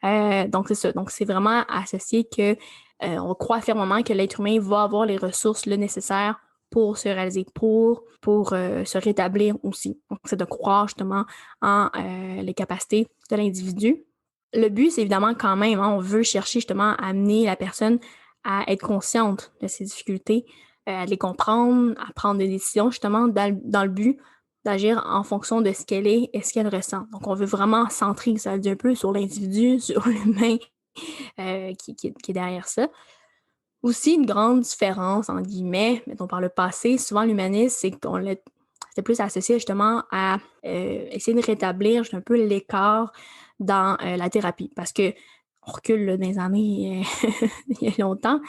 Donc, c'est ça. Donc, c'est vraiment associé que on croit fermement que l'être humain va avoir les ressources nécessaires pour se réaliser, pour se rétablir aussi. Donc, c'est de croire justement en les capacités de l'individu. Le but, c'est évidemment quand même, hein, on veut chercher justement à amener la personne à être consciente de ses difficultés, à les comprendre, à prendre des décisions justement dans le but d'agir en fonction de ce qu'elle est et ce qu'elle ressent. Donc, on veut vraiment centrer, ça dit un peu, sur l'individu, sur l'humain qui est derrière ça. Aussi, une grande différence, en guillemets, mettons par le passé, souvent l'humanisme, c'est qu'on c'était plus associé justement à essayer de rétablir un peu l'écart dans la thérapie. Parce que on recule là, dans les années il y a longtemps,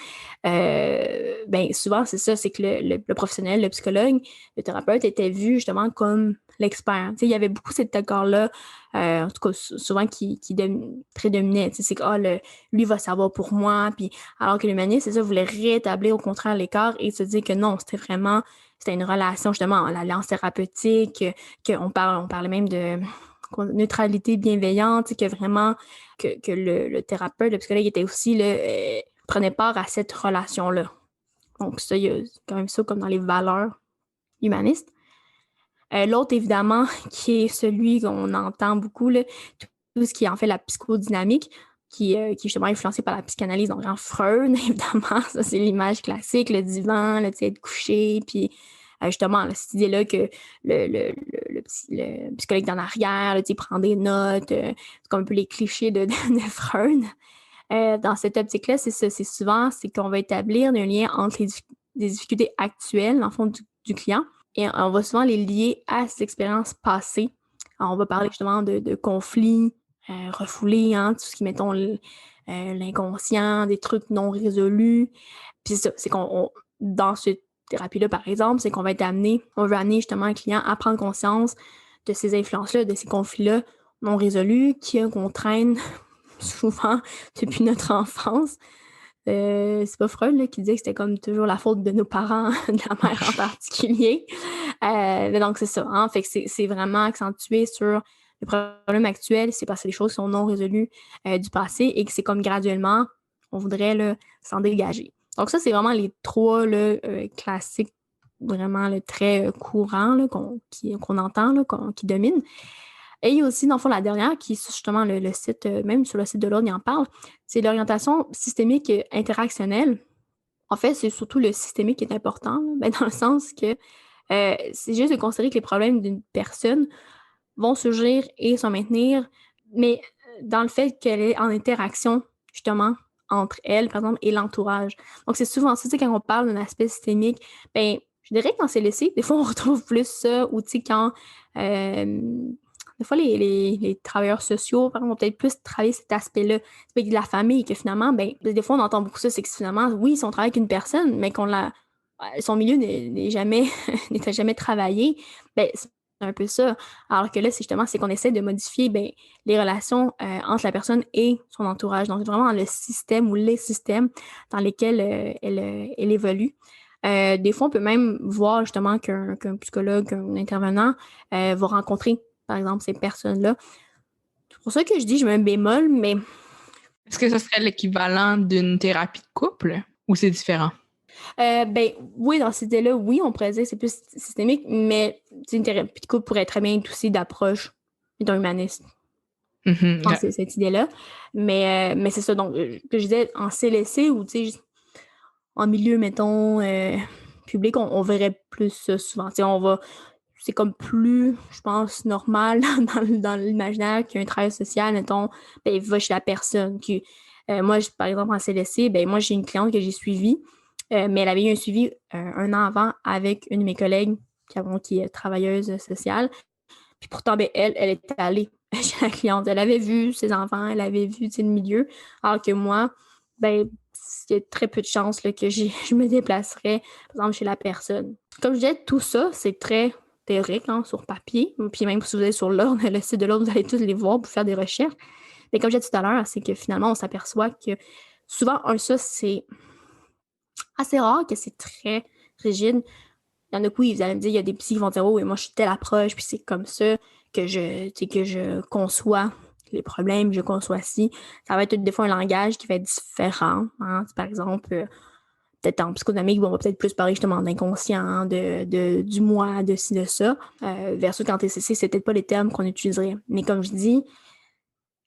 ben souvent, c'est ça, c'est que le professionnel, le psychologue, le thérapeute était vu justement comme l'expert. Tu sais, il y avait beaucoup cet accord-là, en tout cas, souvent qui prédominait. Tu sais, c'est que lui va savoir pour moi, puis alors que l'humaniste, c'est ça, voulait rétablir au contraire l'écart et se dire que non, c'était une relation justement, l'alliance thérapeutique, on parlait même de neutralité bienveillante, que vraiment, que le thérapeute, le psychologue était aussi là, prenait part à cette relation-là. Donc ça, il y a quand même ça comme dans les valeurs humanistes. L'autre, évidemment, qui est celui qu'on entend beaucoup, là, tout ce qui est en fait la psychodynamique, qui est justement influencé par la psychanalyse, donc en Freud, évidemment, ça c'est l'image classique, le divan, le être couché, puis justement, là, cette idée-là que le psychologue d'en arrière, là, prend des notes, c'est comme un peu les clichés de Freud. Dans cette optique-là, c'est ça, c'est qu'on va établir un lien entre les difficultés actuelles, en fond, du client, et on va souvent les lier à ses expériences passées. Alors, on va parler justement de conflits refoulés, hein, tout ce qui, mettons, l'inconscient, des trucs non résolus. Puis c'est ça, c'est dans cette thérapie-là, par exemple, c'est qu'on va on veut amener justement un client à prendre conscience de ces influences-là, de ces conflits-là non résolus qu'on traîne souvent depuis notre enfance. C'est pas Freud là, qui disait que c'était comme toujours la faute de nos parents, de la mère en particulier. Mais donc, c'est ça. Hein? Fait que c'est vraiment accentué sur le problème actuel, c'est parce que les choses sont non résolues du passé et que c'est comme graduellement, on voudrait là, s'en dégager. Donc ça, c'est vraiment les trois là, classiques, vraiment là, très courants là, qu'on entend, là, qui dominent. Et il y a aussi, dans le fond, la dernière, qui est justement le site, même sur le site de l'Ordre, il en parle, c'est l'orientation systémique interactionnelle. En fait, c'est surtout le systémique qui est important, là, ben, dans le sens que c'est juste de considérer que les problèmes d'une personne vont surgir et se maintenir, mais dans le fait qu'elle est en interaction, justement, entre elle, par exemple, et l'entourage. Donc, c'est souvent ça, tu sais, quand on parle d'un aspect systémique, ben, je dirais que dans ces laissés, des fois, on retrouve plus ça, ou tu sais, quand des fois, les travailleurs sociaux, par exemple, vont peut-être plus travailler cet aspect-là, de la famille, que finalement, ben, des fois, on entend beaucoup ça, c'est que finalement, oui, si on travaille avec une personne, mais son milieu n'était jamais travaillé, ben, c'est un peu ça. Alors que là, c'est qu'on essaie de modifier ben, les relations entre la personne et son entourage. Donc, vraiment le système ou les systèmes dans lesquels elle évolue. Des fois, on peut même voir justement qu'un psychologue, qu'un intervenant va rencontrer, par exemple, ces personnes-là. C'est pour ça que je dis, je mets un bémol, mais... Est-ce que ce serait l'équivalent d'une thérapie de couple ou c'est différent? Ben oui, dans cette idée-là, oui, on pourrait dire que c'est plus systémique, mais une thérapie de couple pourrait très bien être aussi d'approche d'un humaniste. Mm-hmm. Je pense que c'est cette idée-là. Mais c'est ça, donc, que je disais, en CLSC ou, tu sais, en milieu, mettons, public, on verrait plus ça souvent. Tu sais, c'est comme plus, je pense, normal dans l'imaginaire qu'un travail social, mettons, ben, il va chez la personne. Moi, par exemple, en CLSC, ben, moi, j'ai une cliente que j'ai suivie, mais elle avait eu un suivi un an avant avec une de mes collègues qui est travailleuse sociale. Puis pourtant, ben, elle était allée chez la cliente. Elle avait vu ses enfants, elle avait vu le milieu. Alors que moi, ben, il y a très peu de chances là, que je me déplacerais, par exemple, chez la personne. Comme je disais, tout ça, c'est très théorique hein, sur papier. Puis même si vous allez sur l'ordre, le site de l'ordre, vous allez tous les voir pour faire des recherches. Mais comme je disais tout à l'heure, c'est que finalement, on s'aperçoit que souvent, ça, c'est assez rare que c'est très rigide. Il y en a qui, vous allez me dire, il y a des psys qui vont dire, oh, et moi, je suis telle approche, puis c'est comme ça que je conçois les problèmes, je conçois ci. Ça va être des fois un langage qui va être différent. Hein? Par exemple, peut-être en psychodynamique, on va peut-être plus parler justement d'inconscient, du moi, de ci, de ça. Versus qu'en TCC, c'est peut-être pas les termes qu'on utiliserait. Mais comme je dis,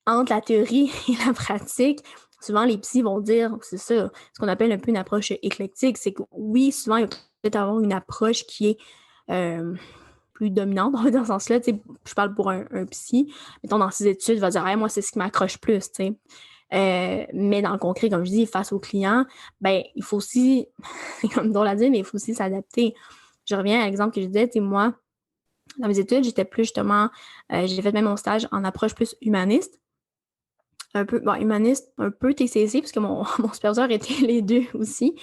entre la théorie et la pratique, souvent les psys vont dire, c'est ça, ce qu'on appelle un peu une approche éclectique, c'est que oui, souvent, il va peut-être avoir une approche qui est plus dominante dans ce sens-là. Je parle pour un psy, mettons dans ses études, il va dire hey, moi, c'est ce qui m'accroche plus. Mais dans le concret, comme je dis, face au client, ben, il faut aussi, c'est comme drôle à dire, mais il faut aussi s'adapter. Je reviens à l'exemple que je disais, moi, Dans mes études, j'étais plus justement, j'ai fait même mon stage en approche plus humaniste. Un peu, bon, humaniste, un peu TCC, parce que mon, mon superviseur était les deux aussi.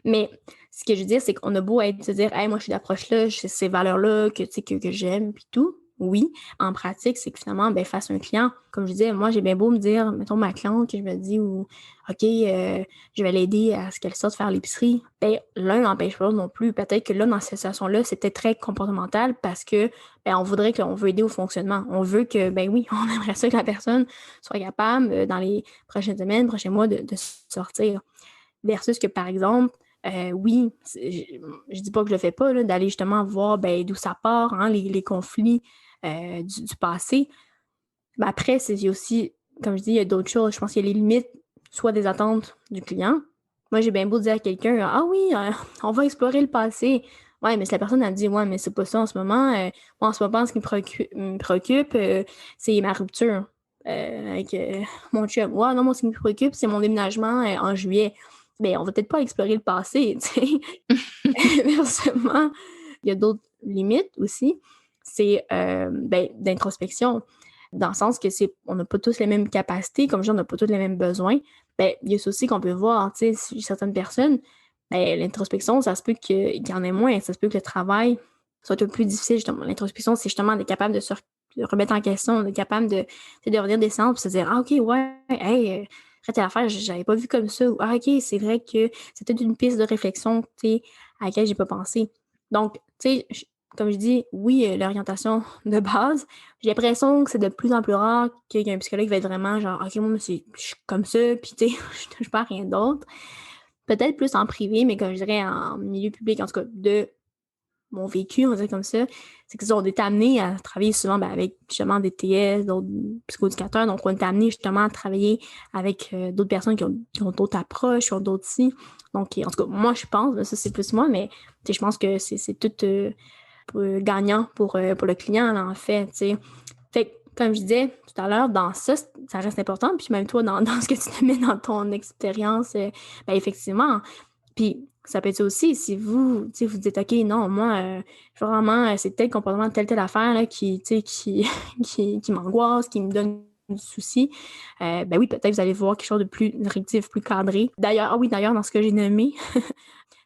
Mais ce que je veux dire, c'est qu'on a beau être, se dire, hey, moi, je suis d'approche-là, j'ai ces valeurs-là que, tu sais, que j'aime, puis tout. Oui, en pratique, c'est que finalement, ben, face à un client, comme je disais, moi, j'ai bien beau me dire, mettons ma cliente, que je me dis, ou, OK, je vais l'aider à ce qu'elle sorte faire l'épicerie. Ben, l'un n'empêche pas l'autre non plus. Peut-être que là, dans cette situation-là, c'était très comportemental parce que, ben, on voudrait qu'on veut aider au fonctionnement. On veut que, ben oui, on aimerait ça que la personne soit capable, dans les prochaines semaines, prochains mois, de sortir. Versus que, par exemple, oui, je dis pas que je le fais pas, là, d'aller justement voir ben, d'où ça part, hein, les conflits du passé. Mais après, il y a aussi, comme je dis, il y a d'autres choses. Je pense qu'il y a les limites, soit des attentes du client. Moi, j'ai bien beau dire à quelqu'un, ah oui, on va explorer le passé. Ouais, mais si la personne a dit, ouais, mais c'est pas ça en ce moment. Moi, en ce moment, ce qui me préoccupe, c'est ma rupture avec mon chum. Ouais, non, moi, ce qui me préoccupe, c'est mon déménagement en juillet. Mais on va peut-être pas explorer le passé, tu sais. Inversement, il y a d'autres limites aussi. C'est ben, d'introspection dans le sens que on n'a pas tous les mêmes capacités, comme je dis, on n'a pas tous les mêmes besoins. Ben, il y a ça aussi qu'on peut voir, tu sais, chez certaines personnes, ben, l'introspection, ça se peut qu'il y en ait moins, ça se peut que le travail soit un peu plus difficile, justement. L'introspection, c'est justement d'être capable de se remettre en question, d'être capable de revenir des centres, puis se dire, ah, OK, ouais, hey, telle affaire, j'avais pas vu comme ça, ou ah, OK, c'est vrai que c'est peut-être une piste de réflexion, tu sais, à laquelle j'ai pas pensé. Donc, tu sais, comme je dis, oui, l'orientation de base, j'ai l'impression que c'est de plus en plus rare qu'il y ait un psychologue qui va être vraiment genre, OK, moi, je suis comme ça, puis tu sais, je touche pas à rien d'autre. Peut-être plus en privé, mais comme je dirais en milieu public, en tout cas, de mon vécu, on va dire comme ça, c'est que on est amené à travailler souvent ben, avec justement des TS, d'autres psychoéducateurs. Donc, on est amené justement à travailler avec d'autres personnes qui ont d'autres approches, qui ont d'autres si. Donc, en tout cas, moi, je pense, ben, ça c'est plus moi, mais je pense que c'est tout gagnant pour le client, là, en fait. T'sais. Fait que, comme je disais tout à l'heure, dans ça, ça reste important. Puis même toi, dans ce que tu te mets dans ton expérience, ben effectivement. Puis ça peut être aussi, si vous, vous dites, OK, non, moi, vraiment, c'est tel comportement, telle affaire là, qui m'angoisse, qui me donne du souci, ben oui, peut-être vous allez voir quelque chose de plus directif, plus cadré. D'ailleurs, ah oui, d'ailleurs, dans ce que j'ai nommé,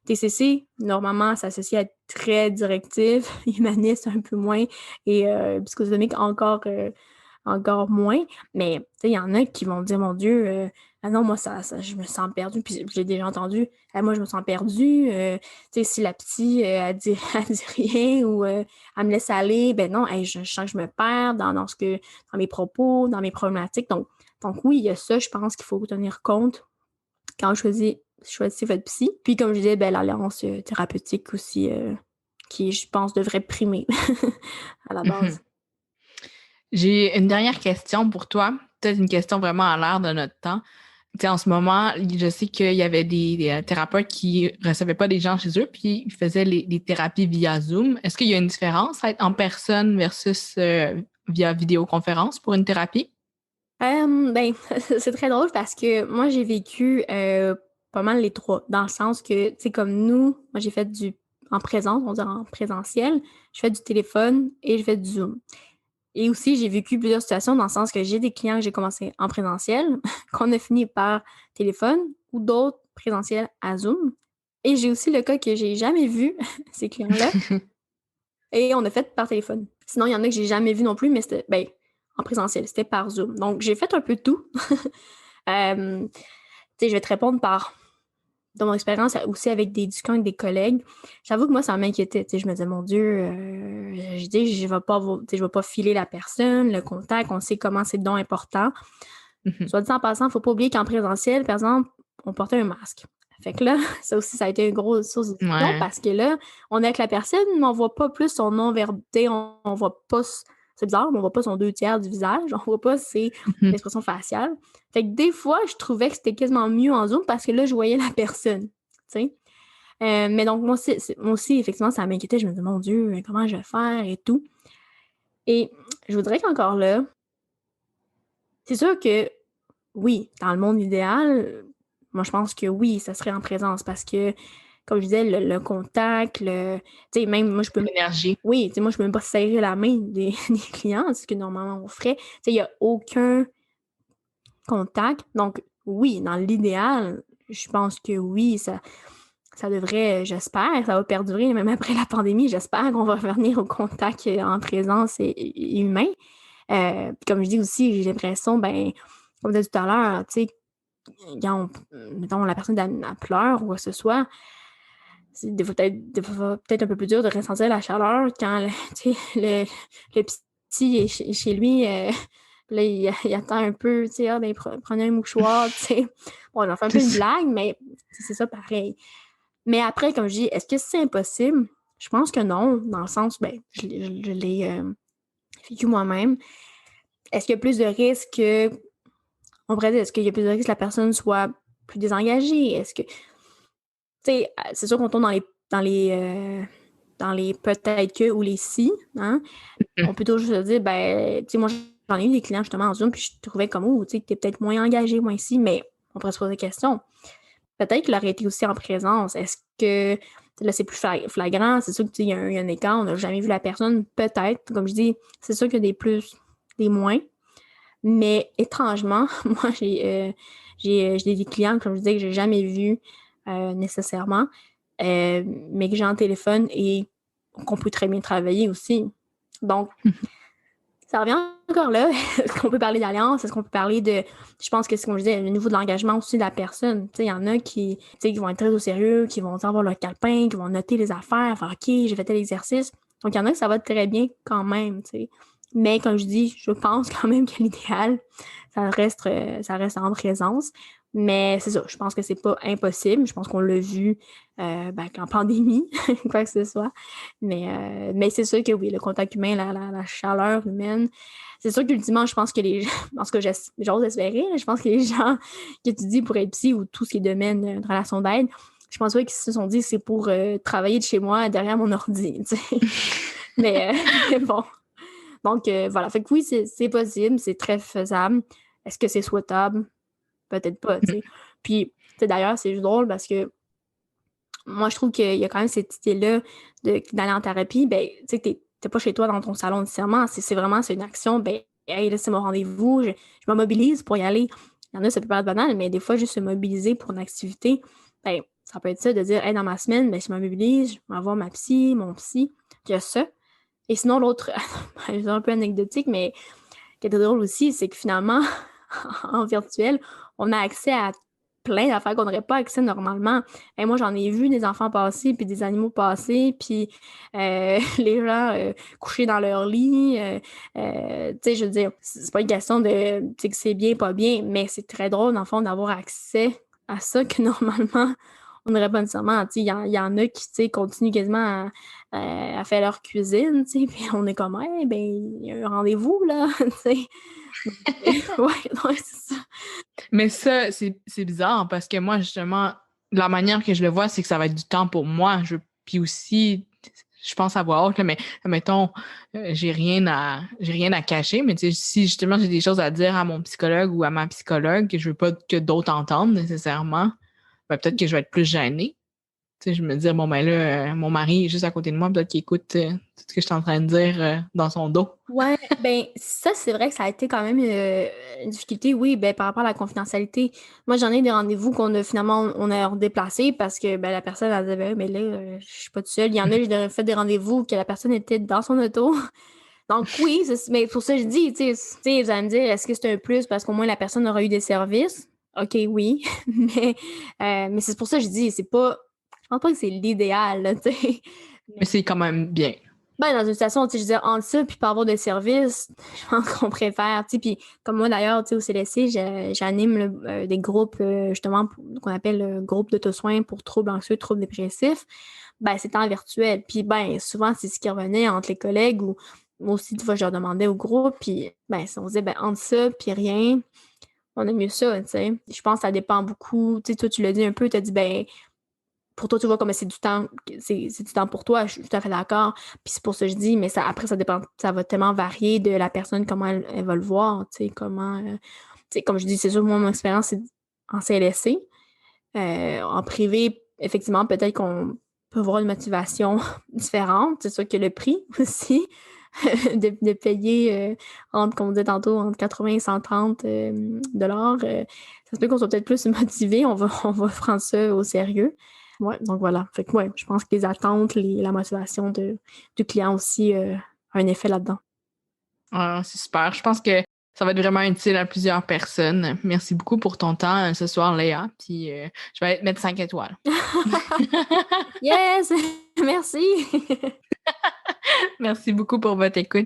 TCC, normalement, ça s'associe à être très directif, humaniste un peu moins, et psychodynamique encore moins. Mais il y en a qui vont dire, mon Dieu, ah non, moi, je me sens perdue. Puis j'ai déjà entendu, ah, moi, je me sens perdue. Si la petite, elle dit, elle dit rien ou elle me laisse aller, ben non, hey, je sens que je me perds dans mes propos, dans mes problématiques. Donc oui, il y a ça, je pense qu'il faut tenir compte quand on choisissez votre psy. Puis comme je disais, ben, l'alliance thérapeutique aussi, qui, je pense, devrait primer à la base. J'ai une dernière question pour toi. Peut-être une question vraiment à l'air de notre temps. Tu sais, en ce moment, je sais qu'il y avait des thérapeutes qui ne recevaient pas des gens chez eux, puis ils faisaient les thérapies via Zoom. Est-ce qu'il y a une différence à être en personne versus via vidéoconférence pour une thérapie? Ben, c'est très drôle parce que moi, j'ai vécu pas mal les trois, dans le sens que, tu sais, comme nous, moi, j'ai fait en présence, on dirait en présentiel, je fais du téléphone et je fais du Zoom. Et aussi, j'ai vécu plusieurs situations dans le sens que j'ai des clients que j'ai commencé en présentiel, qu'on a fini par téléphone ou d'autres présentiels à Zoom. Et j'ai aussi le cas que j'ai jamais vu, ces clients-là, et on a fait par téléphone. Sinon, il y en a que j'ai jamais vu non plus, mais c'était ben, en présentiel, c'était par Zoom. Donc, j'ai fait un peu de tout. Tu sais, je vais te répondre de mon expérience aussi avec des discussions avec des collègues. J'avoue que moi, ça m'inquiétait. Tu sais, je me disais, mon Dieu, je dis, je vais pas filer la personne, le contact, on sait comment c'est donc important. Soit dit en passant, il ne faut pas oublier qu'en présentiel, par exemple, on portait un masque. Fait que là, ça aussi, ça a été une grosse source de discussion Ouais. parce que là, on est avec la personne, mais on voit pas plus son non-verbalité, on voit pas, c'est bizarre, mais on voit pas son 2/3 du visage, on voit pas ses expressions faciales. Fait que des fois, je trouvais que c'était quasiment mieux en Zoom parce que là, je voyais la personne, tu sais. Mais donc, moi aussi, effectivement, ça m'inquiétait. Je me disais, mon Dieu, comment je vais faire et tout. Et je voudrais qu'encore là, c'est sûr que oui, dans le monde idéal, moi je pense que oui, ça serait en présence parce que comme je disais, le contact, tu sais, même moi, je peux... L'énergie. Oui, tu sais, moi, je peux même pas serrer la main des clients, c'est ce que normalement on ferait. Tu sais, il y a aucun contact. Donc, oui, dans l'idéal, je pense que oui, ça devrait, j'espère, ça va perdurer même après la pandémie. J'espère qu'on va revenir au contact en présence et humain. Puis comme je dis aussi, j'ai l'impression, ben, comme je disais tout à l'heure, tu sais, quand mettons, la personne elle pleure ou quoi que ce soit, c'est des fois peut-être un peu plus dur de ressentir la chaleur quand tu sais, le petit est chez lui. Là, il attend un peu, tu sais, ah, ben, prenez un mouchoir, tu sais. Bon, j'en fais un peu une blague, mais c'est ça pareil. Mais après, comme je dis, est-ce que c'est impossible? Je pense que non, dans le sens, ben, je l'ai vécu moi-même. Est-ce qu'il y a plus de risques que, on pourrait dire, est-ce qu'il y a plus de risques que la personne soit plus désengagée? Est-ce que, tu sais, c'est sûr qu'on tombe dans les peut-être que ou les si, hein? On peut toujours se dire, ben, tu sais, moi, j'en ai eu des clients justement en Zoom, puis je trouvais comme, oh, tu sais, t'es peut-être moins engagé, moins si, mais on pourrait se poser des questions. Peut-être qu'il aurait été aussi en présence. Est-ce que là, c'est plus flagrant? C'est sûr qu'il y a un écart, on n'a jamais vu la personne. Peut-être, comme je dis, c'est sûr qu'il y a des plus, des moins. Mais étrangement, moi, j'ai des clients, comme je disais, que j'ai jamais vus nécessairement, mais que j'ai en téléphone et qu'on peut très bien travailler aussi. Donc, ça revient encore là. Est-ce qu'on peut parler d'alliance? Est-ce qu'on peut parler de... Je pense que c'est comme je disais, le niveau de l'engagement aussi de la personne. Tu sais, il y en a qui vont être très au sérieux, qui vont avoir leur calepin, qui vont noter les affaires, faire OK, j'ai fait tel exercice. Donc, il y en a que ça va très bien quand même, tu sais. Mais comme je dis, je pense quand même que l'idéal, ça reste en présence. Mais c'est ça, je pense que c'est pas impossible. Je pense qu'on l'a vu en pandémie, quoi que ce soit. Mais c'est sûr que oui, le contact humain, la chaleur humaine, c'est sûr qu'ultimement, je pense que les gens, parce que j'ose espérer, je pense que les gens que tu dis pour être psy ou tout ce qui est domaine de relation d'aide, je pense pas qu'ils se sont dit c'est pour travailler de chez moi derrière mon ordi, tu sais. Mais bon. Donc, voilà. Fait que oui, c'est possible, c'est très faisable. Est-ce que c'est souhaitable? Peut-être pas, tu sais. Puis, tu sais, d'ailleurs, c'est juste drôle parce que moi, je trouve qu'il y a quand même cette idée-là d'aller en thérapie. Ben, tu sais, t'es pas chez toi dans ton salon nécessairement. C'est vraiment, c'est une action. Ben, hey, là, c'est mon rendez-vous. Je me mobilise pour y aller. Il y en a, ça peut paraître banal, mais des fois, juste se mobiliser pour une activité, ben, ça peut être ça, de dire, hey, dans ma semaine, ben, je me mobilise, je vais voir ma psy, mon psy. Il y a ça. Et sinon, l'autre, c'est un peu anecdotique, mais qui est drôle aussi, c'est que finalement, en virtuel, on a accès à plein d'affaires qu'on n'aurait pas accès normalement. Et moi, j'en ai vu des enfants passer, puis des animaux passer, puis les gens couchés dans leur lit. Tu sais, je veux dire, c'est pas une question de tu sais, que c'est bien, pas bien, mais c'est très drôle, dans le fond, d'avoir accès à ça que normalement, on n'aurait pas nécessairement. Tu sais, il y en a qui, tu sais, continuent quasiment à faire leur cuisine, tu sais, puis on est comme, hey, ben, il y a un rendez-vous, là, tu sais. Ouais, c'est ça. Mais ça, c'est bizarre parce que moi, justement, la manière que je le vois, c'est que ça va être du temps pour moi. Puis aussi, je pense à voix haute, là, mais mettons, j'ai rien à cacher, mais tu sais, si justement j'ai des choses à dire à mon psychologue ou à ma psychologue que je veux pas que d'autres entendent nécessairement, ben peut-être que je vais être plus gênée. Tu sais, je me dis, bon, ben là, mon mari est juste à côté de moi, peut-être qu'il écoute tout ce que je suis en train de dire dans son dos. Ouais, ben ça, c'est vrai que ça a été quand même une difficulté, oui, ben par rapport à la confidentialité. Moi, j'en ai des rendez-vous qu'on a finalement, on a redéplacés parce que ben, la personne, elle disait, ben, mais là, je suis pas toute seule. Il y en a, j'ai fait des rendez-vous que la personne était dans son auto. Donc oui, mais pour ça, je dis, tu sais, vous allez me dire, est-ce que c'est un plus parce qu'au moins la personne aura eu des services? OK, oui. Mais c'est pour ça que je dis, c'est pas, je pense pas que c'est l'idéal, là, tu sais. Mais c'est quand même bien. Ben, dans une situation, tu sais, je veux dire, entre ça puis pas avoir de service, je pense qu'on préfère, tu sais, puis comme moi d'ailleurs, tu sais, au CLSC, j'anime des groupes, justement, qu'on appelle groupe d'auto-soins pour troubles anxieux, troubles dépressifs, ben, c'est en virtuel, puis ben, souvent, c'est ce qui revenait entre les collègues ou moi aussi, des fois, je leur demandais au groupe, puis ben, si on disait, ben, entre ça puis rien, on aime mieux ça, tu sais. Je pense que ça dépend beaucoup, tu sais, toi, tu l'as dit un peu, tu as dit, ben, pour toi, tu vois comme c'est du temps, c'est du temps pour toi, je suis tout à fait d'accord. Puis c'est pour ça que je dis, mais ça, après, ça dépend, ça va tellement varier de la personne, comment elle va le voir, tu sais, comment, tu sais, comme je dis, c'est sûr, moi, mon expérience, c'est en CLSC. En privé, effectivement, peut-être qu'on peut avoir une motivation différente. C'est sûr que le prix aussi, de payer, comme on disait tantôt, entre 80 et 130 dollars, ça se peut qu'on soit peut-être plus motivé, on va prendre ça au sérieux. Ouais, donc voilà. Fait que ouais, je pense que les attentes, la motivation du client aussi a un effet là-dedans. Ah, c'est super. Je pense que ça va être vraiment utile à plusieurs personnes. Merci beaucoup pour ton temps ce soir, Léa. Puis je vais te mettre 5 étoiles. Yes! Merci! Merci beaucoup pour votre écoute.